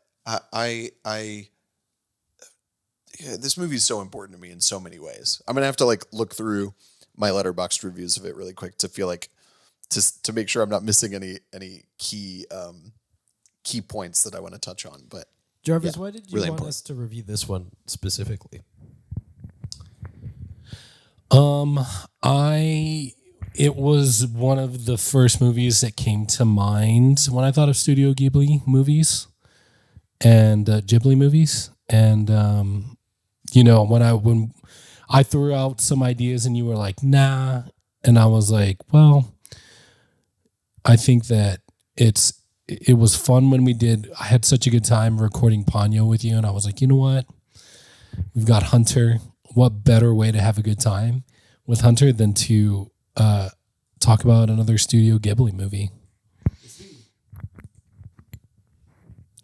yeah, this movie is so important to me in so many ways. I'm going to have to like look through my Letterboxd reviews of it really quick to feel like, to make sure I'm not missing any key points that I want to touch on. But Jarvis, yeah, why did you really want important. us to review this one specifically? It was one of the first movies that came to mind when I thought of Studio Ghibli movies and Ghibli movies. And when I threw out some ideas and you were like, nah, and I was like, well, I think that it was fun when we did. I had such a good time recording Ponyo with you, and I was like, you know what? We've got Hunter. What better way to have a good time with Hunter than to talk about another Studio Ghibli movie?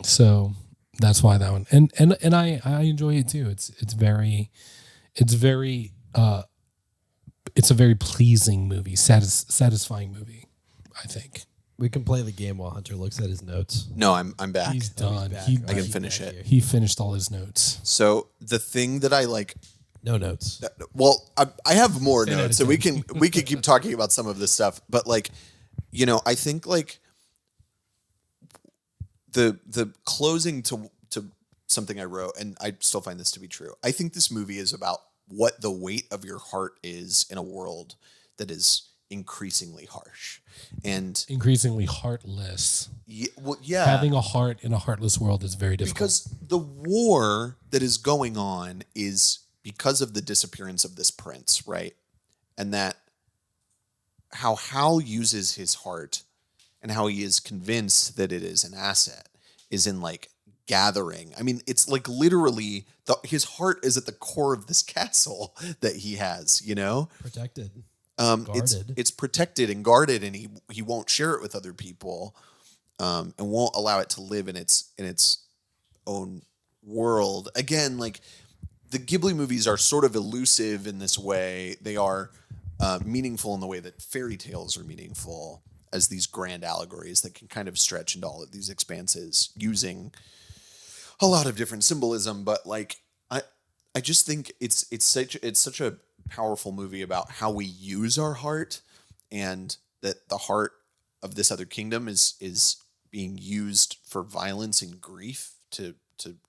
So that's why that one, and I enjoy it too. It's a very pleasing movie, satisfying movie, I think. We can play the game while Hunter looks at his notes. No, I'm back. He's done. back. I can finish it. He finished all his notes. So the thing that I like, No notes. well, I have more 10 out of notes, so 10. we can keep talking about some of this stuff. But like, I think like the closing to something I wrote, and I still find this to be true. I think this movie is about what the weight of your heart is in a world that is increasingly harsh and Increasingly heartless. yeah. Having a heart in a heartless world is very difficult. Because the war that is going on is because of the disappearance of this prince, right? And that how Hal uses his heart and how he is convinced that it is an asset is in like gathering. I mean, it's like literally his heart is at the core of this castle that he has, Protected. It's protected and guarded, and he won't share it with other people, and won't allow it to live in its own world. Again, like the Ghibli movies are sort of elusive in this way. They are meaningful in the way that fairy tales are meaningful, as these grand allegories that can kind of stretch into all of these expanses using a lot of different symbolism. But like I just think it's such a powerful movie about how we use our heart, and that the heart of this other kingdom is being used for violence and grief to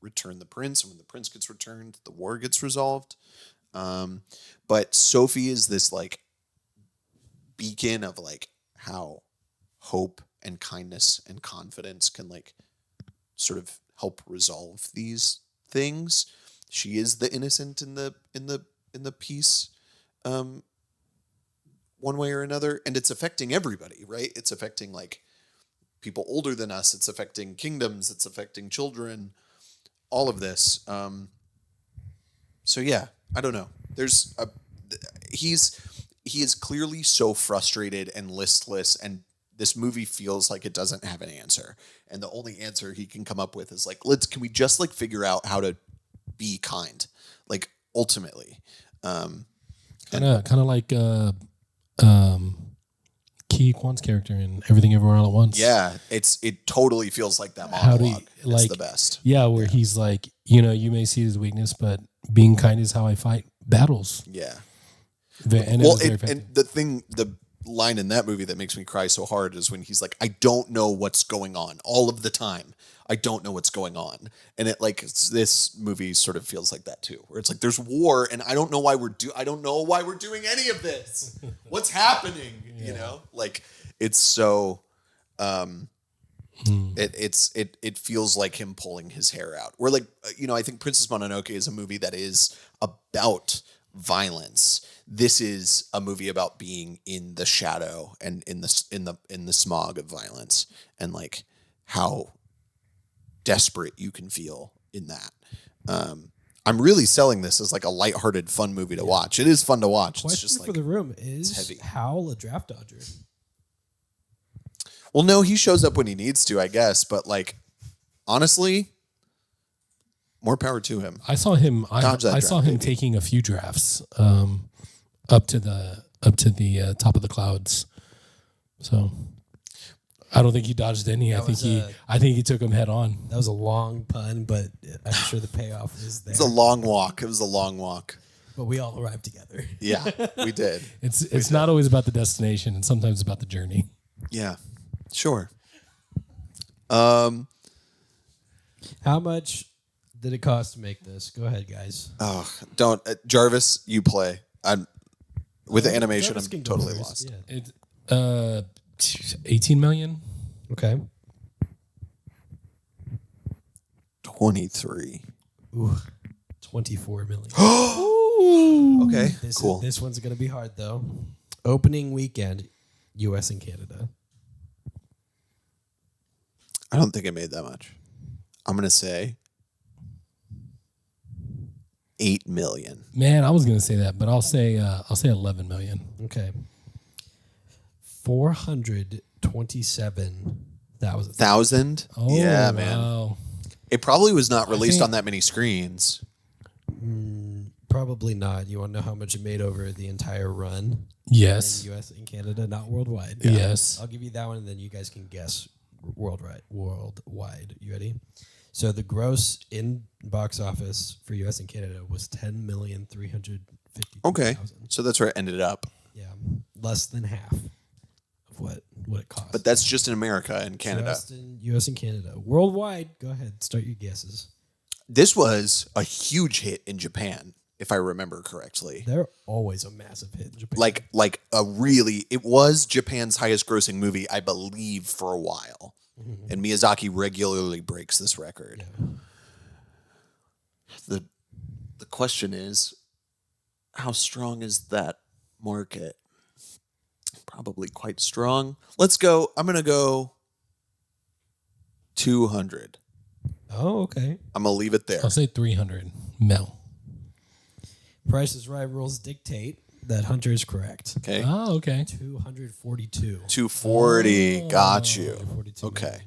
return the prince. And when the prince gets returned, the war gets resolved. But Sophie is this like beacon of like how hope and kindness and confidence can like sort of help resolve these things. She is the innocent in the piece, one way or another, and it's affecting everybody, right? It's affecting like people older than us. It's affecting kingdoms. It's affecting children. All of this. So yeah, I don't know. He is clearly so frustrated and listless, and this movie feels like it doesn't have an answer. And the only answer he can come up with is like, can we just like figure out how to be kind, like ultimately. Kind of like Ki Kwan's character in Everything Everywhere All at Once. Yeah, it totally feels like that How monologue. do you, It's the best. Yeah, where he's like, you may see it as weakness, but being kind is how I fight battles. Yeah. And Well, it was very and the line in that movie that makes me cry so hard is when he's like, I don't know what's going on all of the time. I don't know what's going on. And it like, this movie sort of feels like that too, where it's like, there's war and I don't know why we're doing any of this. What's happening? Yeah. Like it's so, it feels like him pulling his hair out. Where like, I think Princess Mononoke is a movie that is about violence. This is a movie about being in the shadow and in the smog of violence, and like how desperate you can feel in that. I'm really selling this as like a lighthearted, fun movie to watch. It is fun to watch. Question It's just for like the room is heavy. Howl a draft dodger? Well, no, he shows up when he needs to, I guess, but like honestly, more power to him. I saw him. Dodge that I saw draft, him baby. taking a few drafts up to the top of the clouds. So I don't think he dodged any. I think he took him head on. That was a long pun, but I'm sure the payoff is there. It's a long walk. It was a long walk. But we all arrived together. Yeah, we did. It's not always about the destination, and sometimes about the journey. Yeah, sure. How much did it cost to make this? Go ahead, guys. Oh, don't Jarvis. You play. I'm with the animation. Jarvis I'm can go totally first, lost. It 18 million. Yeah. Okay. 23. Ooh, 24 million. Okay, This cool. This one's going to be hard, though. Opening weekend, U.S. and Canada. I don't think it made that much. I'm gonna say 8 million. Man, I was gonna say that, but I'll say 11 million. Okay. 427,000. 1,000? Oh, Yeah, man. wow. It probably was not released think- on that many screens. Probably not. You want to know how much it made over the entire run Yes. in U.S. and Canada, not worldwide? Yes. I'll give you that one, and then you guys can guess worldwide. You ready? So the gross in box office for U.S. and Canada was 10,350,000. Okay. So that's where it ended up. Yeah, less than half of what it cost. But that's just in America and Canada. Just in U.S. and Canada. Worldwide, go ahead, start your guesses. This was a huge hit in Japan, if I remember correctly. They're always a massive hit in Japan. Like it was Japan's highest grossing movie, I believe, for a while. Mm-hmm. And Miyazaki regularly breaks this record. The question is, how strong is that market? Probably quite strong. Let's go. I'm going to go 200. Oh, okay. I'm going to leave it there. I'll say 300 mil. Price is Right rules dictate that Hunter is correct. Okay. Oh, okay. 242. 240. Got you. 242 Okay. million.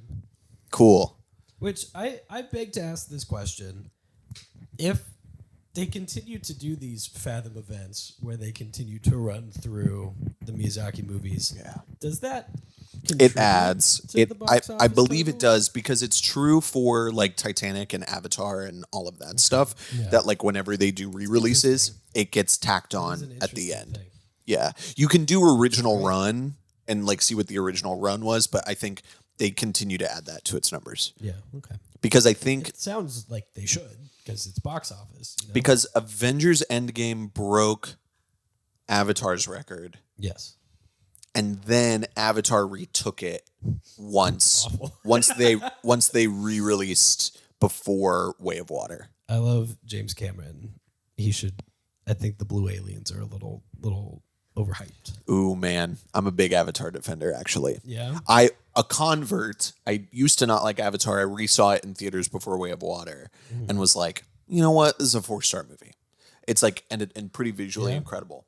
Cool. Which I beg to ask this question. If they continue to do these Fathom events where they continue to run through the Miyazaki movies, does that It contribute adds. to the box I office believe it total? does because it's true for like Titanic and Avatar and all of that stuff. Yeah. That like whenever they do re-releases, it gets tacked It's on an at the interesting end. thing. Yeah, you can do original run and like see what the original run was, but I think they continue to add that to its numbers Yeah, okay. because I think It sounds like they should because it's box office. You know? because Avengers Endgame broke Avatar's record. Yes. And then Avatar retook it once Awful. once they re-released before Way of Water. I love James Cameron. He should. I think the Blue Aliens are a little overhyped. Ooh man, I'm a big Avatar defender actually. Yeah. I used to not like Avatar. I resaw it in theaters before Way of Water and was like, you know what? This is a 4-star movie. It's like and pretty visually Yeah. incredible.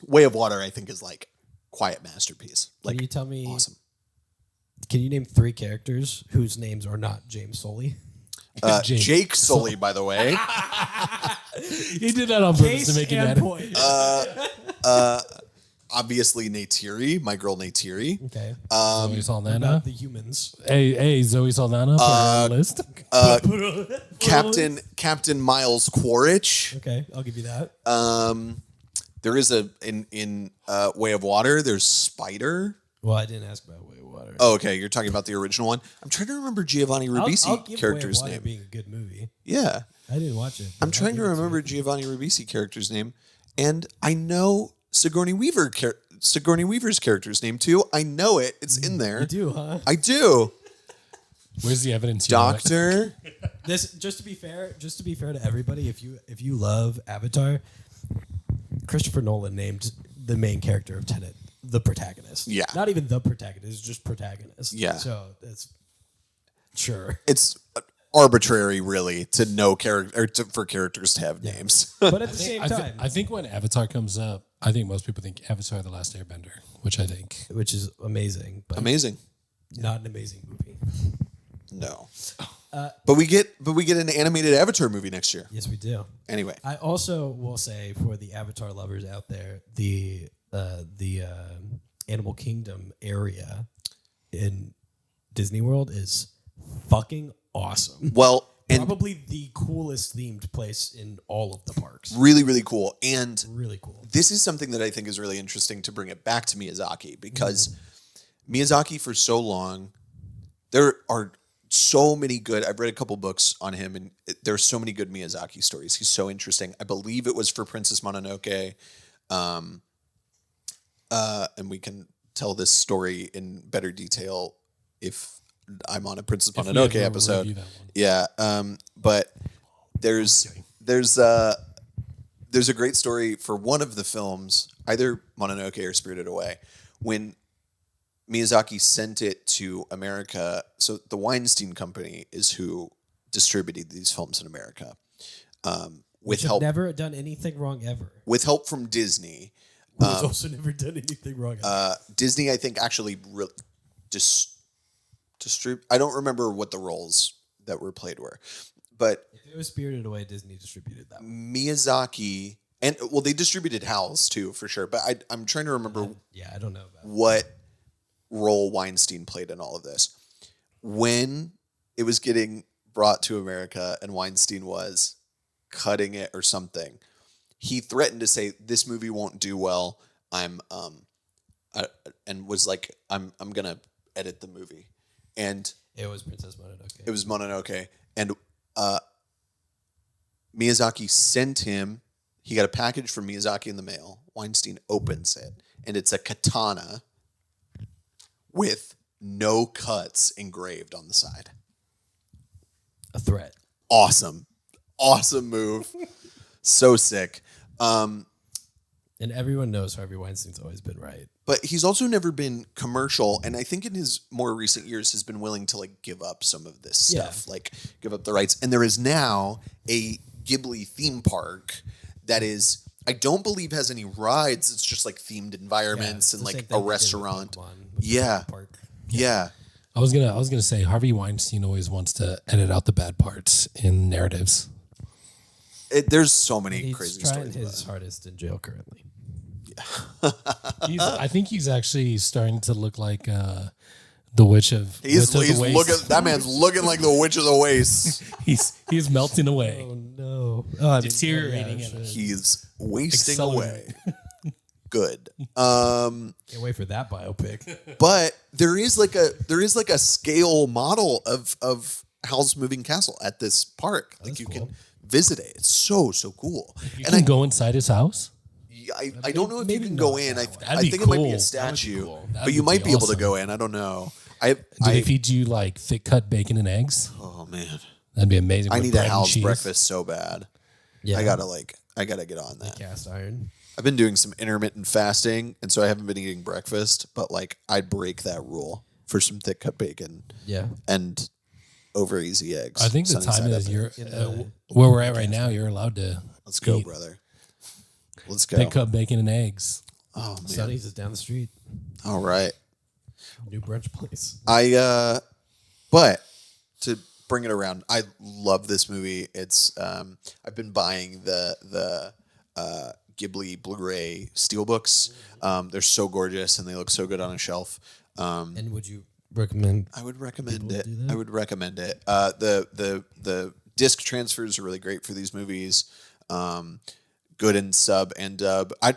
Way of Water I think is like quiet masterpiece. Like Can you tell me? awesome. Can you name 3 characters whose names are not James Sully? Jake Sully, by the way. He did that on purpose to make it matter. point. Obviously Neytiri, my girl Neytiri. Okay. Zoe What Saldana. about the humans? Hey, Zoe Saldana. Put her on the list. Captain Miles Quaritch. Okay, I'll give you that. There is in Way of Water. There's Spider. Well, I didn't ask about Way of Water. Oh, okay. You're talking about the original one. I'm trying to remember Giovanni I'll Ribisi give character's Way of Water name. being a good movie. Yeah, I didn't watch it. I'm but trying I'll to give it remember you. Giovanni Ribisi character's name, and I know Sigourney Weaver's character's name too. I know it. It's in there. You do, huh? I do. Where's the evidence? You know it? Doctor. This just to be fair to everybody, if you love Avatar, Christopher Nolan named the main character of Tenet the protagonist. Yeah. Not even the protagonist, just protagonist. Yeah. So that's sure. It's arbitrary, really, to know for characters to have names. But at the same time, I think when Avatar comes up, I think most people think Avatar: The Last Airbender, which I think. which is amazing, but Amazing. not an amazing movie. No. But we get an animated Avatar movie next year. Yes, we do. Anyway, I also will say for the Avatar lovers out there, the Animal Kingdom area in Disney World is fucking awesome. well, and Probably the coolest themed place in all of the parks. really, really cool. And Really cool. this is something that I think is really interesting to bring it back to Miyazaki, because Miyazaki for so long, there are so many good, I've read a couple books on him, and there are so many good Miyazaki stories. He's so interesting. I believe it was for Princess Mononoke. And we can tell this story in better detail if I'm on a Princess If we Mononoke ever episode. review that one. Yeah. But there's a great story for one of the films, either Mononoke or Spirited Away, when Miyazaki sent it to America. So the Weinstein Company is who distributed these films in America, with Which have help never done anything wrong ever. with help from Disney. Who's also never done anything wrong ever. Disney, I think, actually I don't remember what the roles that were played were, but If it was Spirited Away, Disney distributed that one. Miyazaki and they distributed Howls too for sure. But I'm trying to remember Yeah, I don't know about it. what role Weinstein played in all of this. When it was getting brought to America and Weinstein was cutting it or something, he threatened to say, "This movie won't do well. And was like, I'm gonna edit the movie." And It was Princess Mononoke. it was Mononoke. And Miyazaki sent him, he got a package from Miyazaki in the mail. Weinstein opens it, and it's a katana with no cuts engraved on the side. a threat. Awesome move. So sick. And everyone knows Harvey Weinstein's always been right. But he's also never been commercial, and I think in his more recent years has been willing to like give up some of this stuff, like give up the rights. And there is now a Ghibli theme park that is, I don't believe has any rides. It's just like themed environments and like a restaurant. Yeah. Yeah. I was gonna say Harvey Weinstein always wants to edit out the bad parts in narratives. There's so many He's crazy trying stories. his hardest in jail currently. I think he's actually starting to look like the Witch of He's Witch of the Waste. looking. That man's looking like the Witch of the Waste. He's melting away. Oh no! Oh, I mean, Deteriorating yeah, in shit. He's wasting Accelerating. away. Good. Can't wait for that biopic. But there is like a scale model of Howl's Moving Castle at this park. Like you cool. can visit it. It's so cool. You And can go inside his house. I don't know if you maybe can not go in. that I That'd be think it might be cool. a That would be statue, cool. but That'd you be might be able to awesome. go in. I don't know. Do they feed you like thick cut bacon and eggs? Oh man, That'd be amazing. I with need bread a and Howl's cheese. breakfast so bad. Yeah, I gotta get on that. cast iron. I've been doing some intermittent fasting, and so I haven't been eating breakfast. But like, I'd break that rule for some thick cut bacon Yeah, and over easy eggs. I think the sunny time side is up. you're the- where we're at right now. You're allowed to Let's go, eat brother. Let's go. thick cut bacon and eggs. Oh man. Sonny's is down the street. All right. New brunch place. But to bring it around, I love this movie. It's I've been buying the Ghibli Blu-ray steelbooks. They're so gorgeous and they look so good on a shelf. And would you recommend? I would recommend People it. do that? I would recommend it. The disc transfers are really great for these movies. Good in sub and dub. I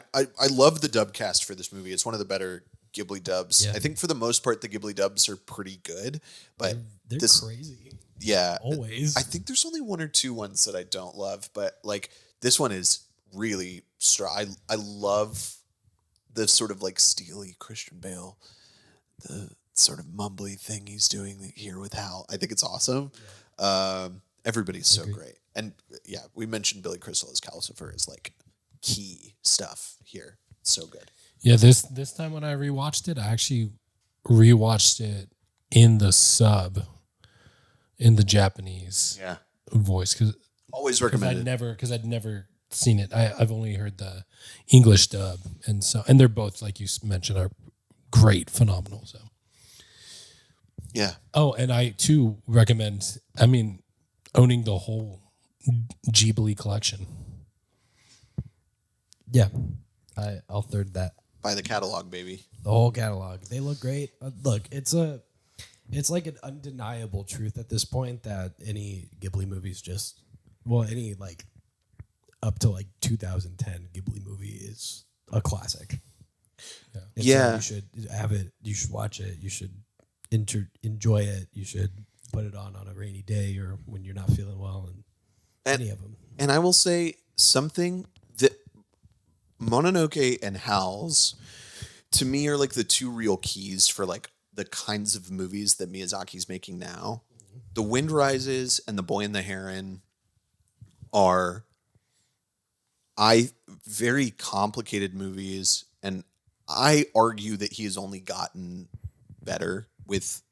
love the dub cast for this movie. It's one of the better Ghibli dubs. Yeah. I think for the most part the Ghibli dubs are pretty good, but They're this crazy. yeah, Always. I think there's only one or two ones that I don't love, but like this one is really strong. I love the sort of like steely Christian Bale, the sort of mumbly thing he's doing here with Hal. I think it's awesome. Everybody's so great. And yeah, we mentioned Billy Crystal as Calcifer is like key stuff here. So good. Yeah, this time when I rewatched it, I actually rewatched it in the sub, in the Japanese Yeah. voice because Always recommended. I'd never seen it. I've only heard the English dub, and they're both like you mentioned are great, phenomenal. So Yeah. Oh, and I too recommend. I mean, owning the whole Ghibli collection. Yeah, I'll third that. Buy the catalog, baby. The whole catalog. They look great. Look, it's like an undeniable truth at this point that any Ghibli movies any like up to like 2010 Ghibli movie is a classic. Yeah. And Yeah. so you should have it. You should watch it. You should enjoy it. You should put it on a rainy day or when you're not feeling well. And any of them. And I will say something that Mononoke and Howls, to me, are like the two real keys for like the kinds of movies that Miyazaki's making now. The Wind Rises and The Boy and the Heron are very complicated movies, and I argue that he has only gotten better with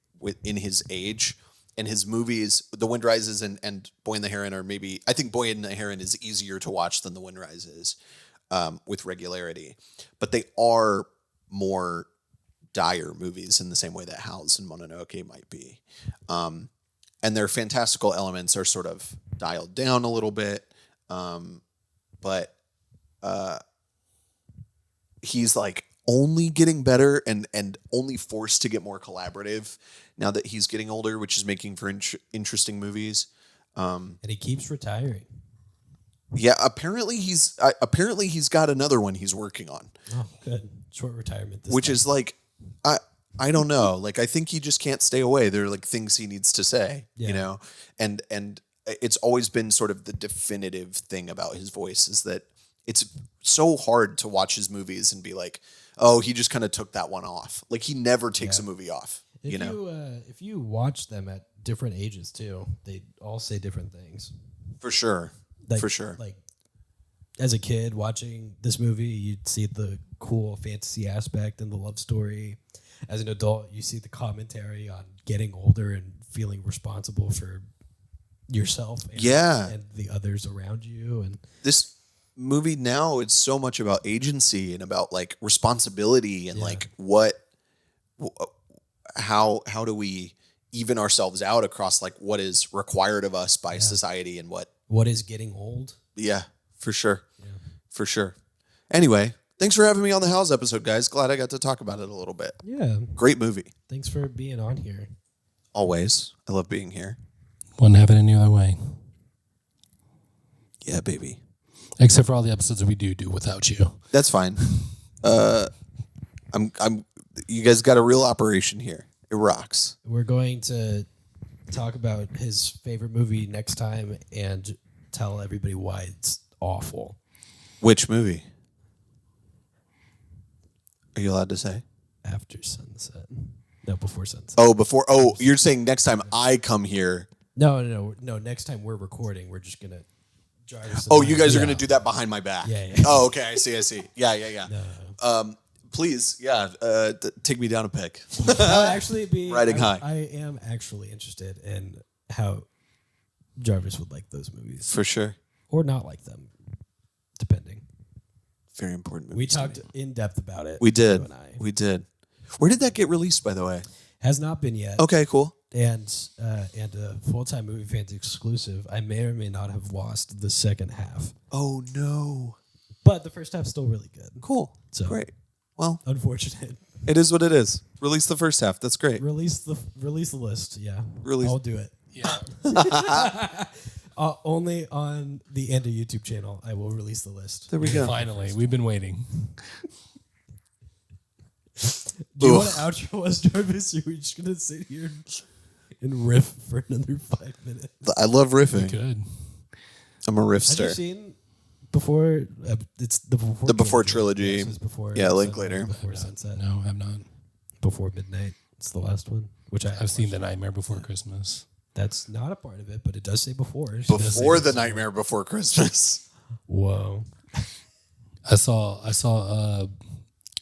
in his age. And his movies, The Wind Rises and Boy and the Heron are maybe, I think Boy and the Heron is easier to watch than The Wind Rises with regularity. But they are more dire movies in the same way that Howls and Mononoke might be. And their fantastical elements are sort of dialed down a little bit. But he's like only getting better and only forced to get more collaborative now that he's getting older, which is making for interesting movies. And he keeps retiring. Yeah, apparently he's got another one he's working on. Oh, good. Short retirement. Which is like, I don't know. Like, I think he just can't stay away. There are like things he needs to say, Yeah. you know, and it's always been sort of the definitive thing about his voice is that it's so hard to watch his movies and be like, oh, he just kind of took that one off. Like, he never takes a movie off. If you watch them at different ages too, they all say different things. For sure. Like, For sure. Like as a kid watching this movie, you'd see the cool fantasy aspect and the love story. As an adult, you see the commentary on getting older and feeling responsible for yourself and the others around you. And this movie now, it's so much about agency and about like responsibility and like how do we even ourselves out across like what is required of us by society and what is getting old. Yeah, for sure. Yeah. For sure. Anyway, thanks for having me on the Howls episode, guys. Glad I got to talk about it a little bit. Yeah. Great movie. Thanks for being on here. Always. I love being here. Wouldn't have it any other way. Yeah, baby. Except for all the episodes that we do without you. That's fine. You guys got a real operation here. It rocks. We're going to talk about his favorite movie next time and tell everybody why it's awful. Which movie? Are you allowed to say? After Sunset. No, before Sunset. Oh, you're saying next time I come here. No. Next time we're recording, we're just gonna drive us. Oh, you guys are gonna do that behind my back. Yeah. Oh, okay. I see. Yeah. No. Please, take me down a peg. That would actually be Riding high. I am actually interested in how Jarvis would like those movies, For sure. or not like them, depending. Very important movie. We talked in depth about it. We did. You and I. We did. Where did that get released, by the way? Has not been yet. Okay, cool. And a full-time movie fans exclusive. I may or may not have lost the second half, Oh no. but the first half's still really good. Cool. So Great. Well, unfortunate. it is what it is. Release the first half. That's great. Release the list. Yeah, Release- I'll do it. Yeah. Only on the Enda YouTube channel, I will release the list. There we go. Finally, we've been waiting. Do you want to outro us, Jarvis? Or are we just gonna sit here and riff for another 5 minutes? I love riffing. Good. I'm a Have you riffster. seen before? It's the before. The Before trilogy. This is before. Yeah, Sunset, Linklater. Before Sunset. No, I've not. Before Midnight. It's the last one, which I've seen The Nightmare Before Christmas. That's not a part of it, but it does say before. Before the Nightmare Before Christmas. Whoa. I saw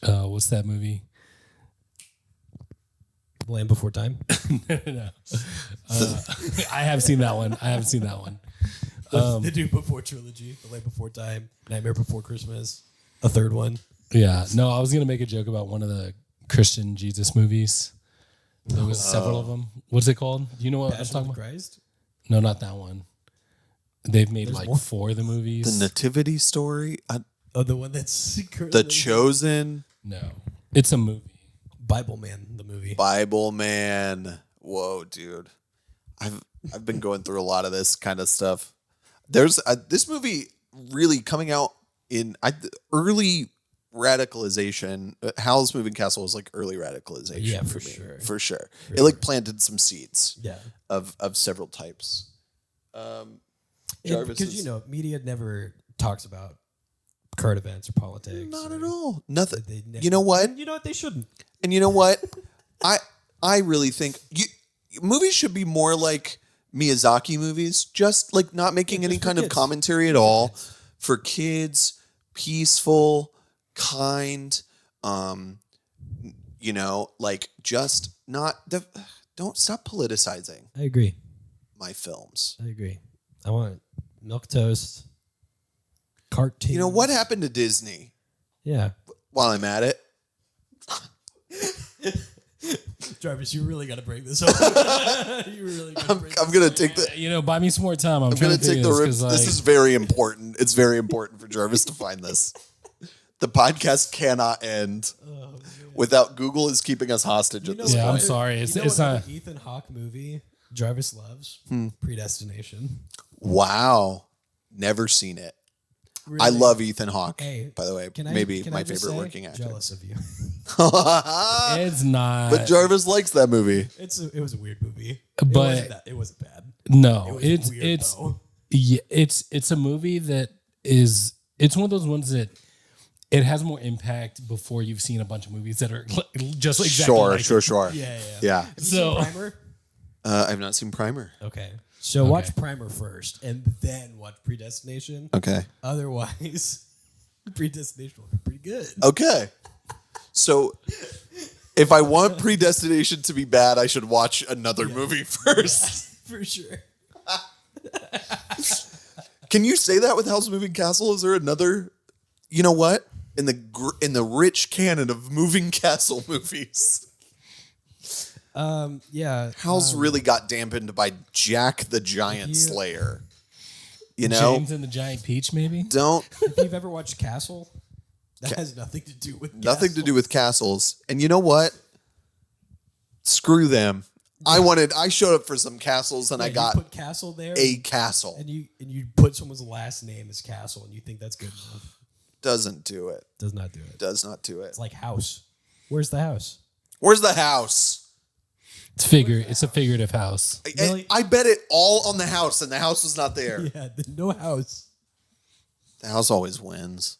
what's that movie? Land Before Time. No. I have seen that one. The Dude Before trilogy. The Land Before Time. Nightmare Before Christmas. A third one. Yeah. No, I was gonna make a joke about one of the Christian Jesus movies. There was several of them. What's it called? Do you know what I'm Passion talking of the about? Christ? No, not that one. They've made There's like more? 4 of the movies. The Nativity Story, Oh, the one that's currently The Chosen, No, it's a movie. Bible Man, the movie. Bible Man. Whoa, dude. I've been going through a lot of this kind of stuff. There's this movie really coming out in early radicalization. Howl's Moving Castle was like early radicalization Yeah, for for me. sure. For sure. For It like sure. planted some seeds Yeah. of several types. Jarvis Because, is- media never talks about current events or politics. Not or- at all. Nothing. They never- You know what? And you know what? They shouldn't. And you know what? I really think movies should be more like Miyazaki movies, just like not making Yeah, any just for kind of kids. commentary at all. For kids, peaceful, kind, like just not don't stop politicizing I agree. my films. I agree. I want milquetoast, cartoons. You know what happened to Disney? Yeah. While I'm at it, Jarvis, you really got to break this up. You really got to I'm break gonna take the Buy me some more time. I'm I'm trying gonna to figure take the this rip. 'cause, This like, is very important. It's very important for Jarvis to find this. The podcast cannot end without Google is keeping us hostage at this Yeah, I'm point. sorry. You know It's another not. Ethan Hawke movie Jarvis loves? Predestination. Wow, never seen it. I Really? love Ethan Hawke. Hey, by the way, Can I- maybe can my I just favorite say, working actor. Jealous of you. It's not. But Jarvis likes that movie. It was a weird movie. But- it wasn't bad. No, It was it's weird, it's though. yeah, it's a movie that is it's one of those ones that it has more impact before you've seen a bunch of movies that are just exactly like it. Sure. Yeah. Yeah. Have you So- seen Primer? I've not seen Primer. Okay. So watch Primer first and then watch Predestination. Okay. Otherwise, Predestination will be pretty good. Okay. So if I want Predestination to be bad, I should watch another movie first. For sure. Can you say that with Howl's Moving Castle? Is there another? You know what? In the rich canon of Moving Castle movies, Yeah. Howl's really got dampened by Jack the Giant you- Slayer. You know, James and the Giant Peach, maybe. don't If you've ever watched Castle, that has nothing to do with nothing to Castle. do with castles. And you know what? Screw them. I showed up for some castles and Yeah, I you got put Castle there, a castle. and you put someone's last name as Castle, and you think that's good enough. Doesn't do it. Does not do it. Does not do it. It's like House. Where's the house? Where's the house? It's a figurative house. Really? I bet it all on the house, and the house was not there. Yeah, no house. The house always wins.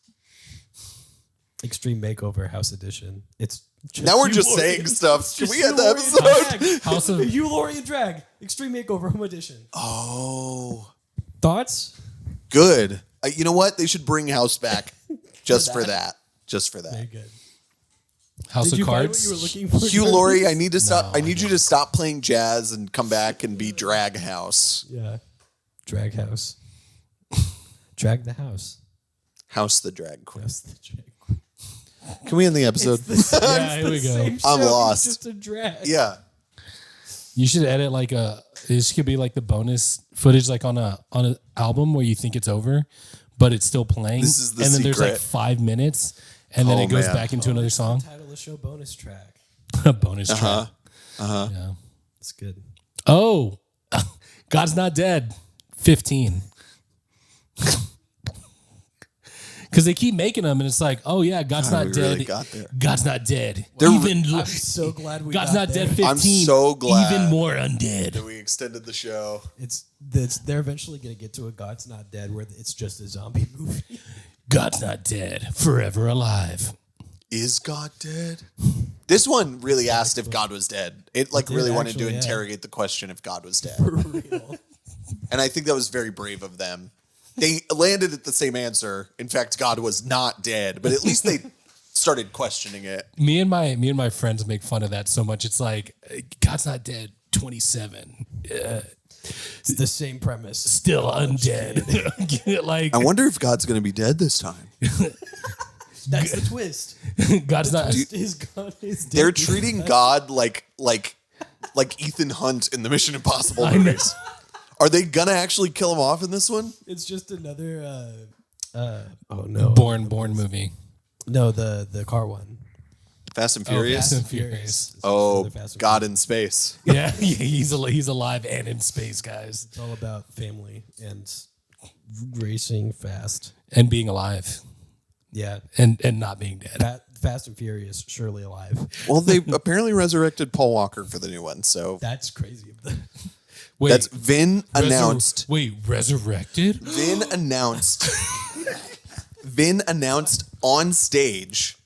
Extreme Makeover House Edition. It's just Now we're Hugh just Laurie. saying stuff. Can Just we end the Hugh Laurie and episode? Drag. House of Hugh Laurie and Drag. Extreme Makeover Home Edition. Oh, Thoughts? good. You know what? They should bring House back just for that. that. Just for Very that. good. House Did of you find what Cards. you were looking for? Hugh Jarvis? Laurie, I need to stop. No, I need you to stop playing jazz and come back and be Drag House. Yeah. Drag House. Drag the house. House the Drag Queen. That's the drag. Can we end the episode? Yeah, here we go. Same I'm show, lost. It's just a drag. Yeah. You should edit like this could be like the bonus footage like on an album where you think it's over, but it's still playing. This is the and then there's like secret. 5 minutes, and then Oh, it goes man. back into another song. Title of the show bonus track. Bonus track. Yeah. It's good. Oh, God's Not Dead. 15. Because they keep making them, and it's like, oh yeah, God's God, not we dead. really got there. God's not dead. They're- I'm so glad we God's got not there. dead. 15. I'm so glad. Even more undead. We extended the show. They're eventually gonna get to a God's Not Dead where it's just a zombie movie. God's not dead. Forever alive. Is God dead? This one really asked if God was dead. It like did really wanted actually, to yeah. interrogate the question if God was dead. For real. And I think that was very brave of them. They landed at the same answer. In fact, God was not dead, but at least they started questioning it. Me and my friends make fun of that so much. It's like God's not dead. 27. It's the same premise. Still undead. Like I wonder if God's going to be dead this time. That's the twist. God's not. Twist is God is dead. They're treating God like like Ethan Hunt in the Mission Impossible movies. Are they gonna actually kill him off in this one? It's just another. Oh no! Born movie. No, the car one. Fast and Furious. Fast and Furious. Oh, Fast and God in space. Yeah, he's alive and in space, guys, It's all about family and racing fast. and being alive, Yeah, and not being dead. Fast and Furious, surely alive. Well, they apparently resurrected Paul Walker for the new one, so That's crazy. Wait, that's Vin announced. resurrected? Vin announced. Vin announced on stage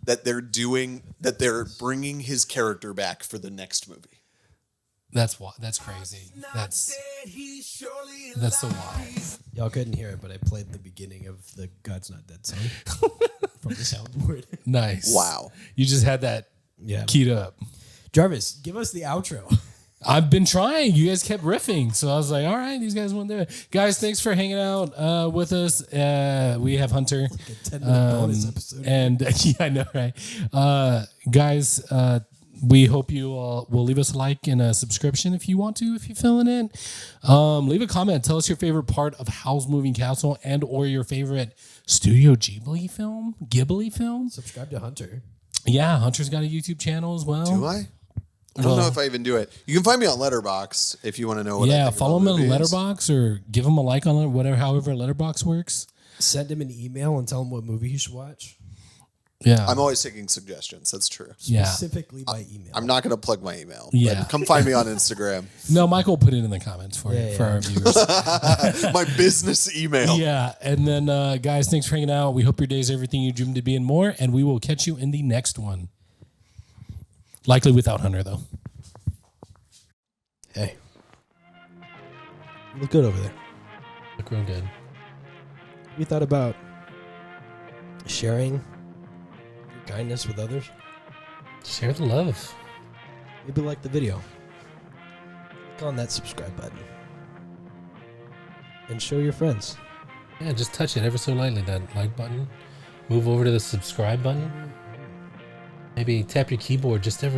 that they're bringing his character back for the next movie. That's crazy. That's so wild. Y'all couldn't hear it, but I played the beginning of the God's Not Dead song from the soundboard. Nice. Wow. You just had that Yeah. keyed up. Jarvis, give us the outro. I've been trying. You guys kept riffing, so I was like, "All right, these guys won't do it." Guys, thanks for hanging out with us. We have Hunter, A 10-minute bonus episode. and yeah, I know, right? Guys, we hope you all will leave us a like and a subscription if you want to, if you're feeling it. Leave a comment. Tell us your favorite part of Howl's Moving Castle and or your favorite Studio Ghibli film. Subscribe to Hunter. Yeah, Hunter's got a YouTube channel as well. Do I? I don't know if I even do it. You can find me on Letterboxd if you want to know what. I think Follow about him on movies. Letterboxd or give him a like on whatever, however Letterboxd works. Send him an email and tell him what movie he should watch. Yeah, I'm always taking suggestions. That's true. Yeah. Specifically by email. I'm not going to plug my email. Yeah. But come find me on Instagram. No, Michael will put it in the comments for our viewers. My business email. Yeah, and then guys, thanks for hanging out. We hope your day is everything you dreamed to be and more, and we will catch you in the next one. Likely without Hunter though. Hey. You look good over there. Look real good. You thought about sharing your kindness with others? Share the love. Maybe like the video. Click on that subscribe button. And show your friends. Yeah, just touch it ever so lightly, that like button. Move over to the subscribe button. Maybe tap your keyboard just a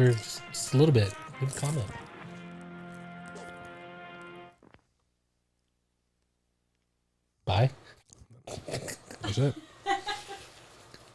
little bit. Leave a comment. Bye. That's it.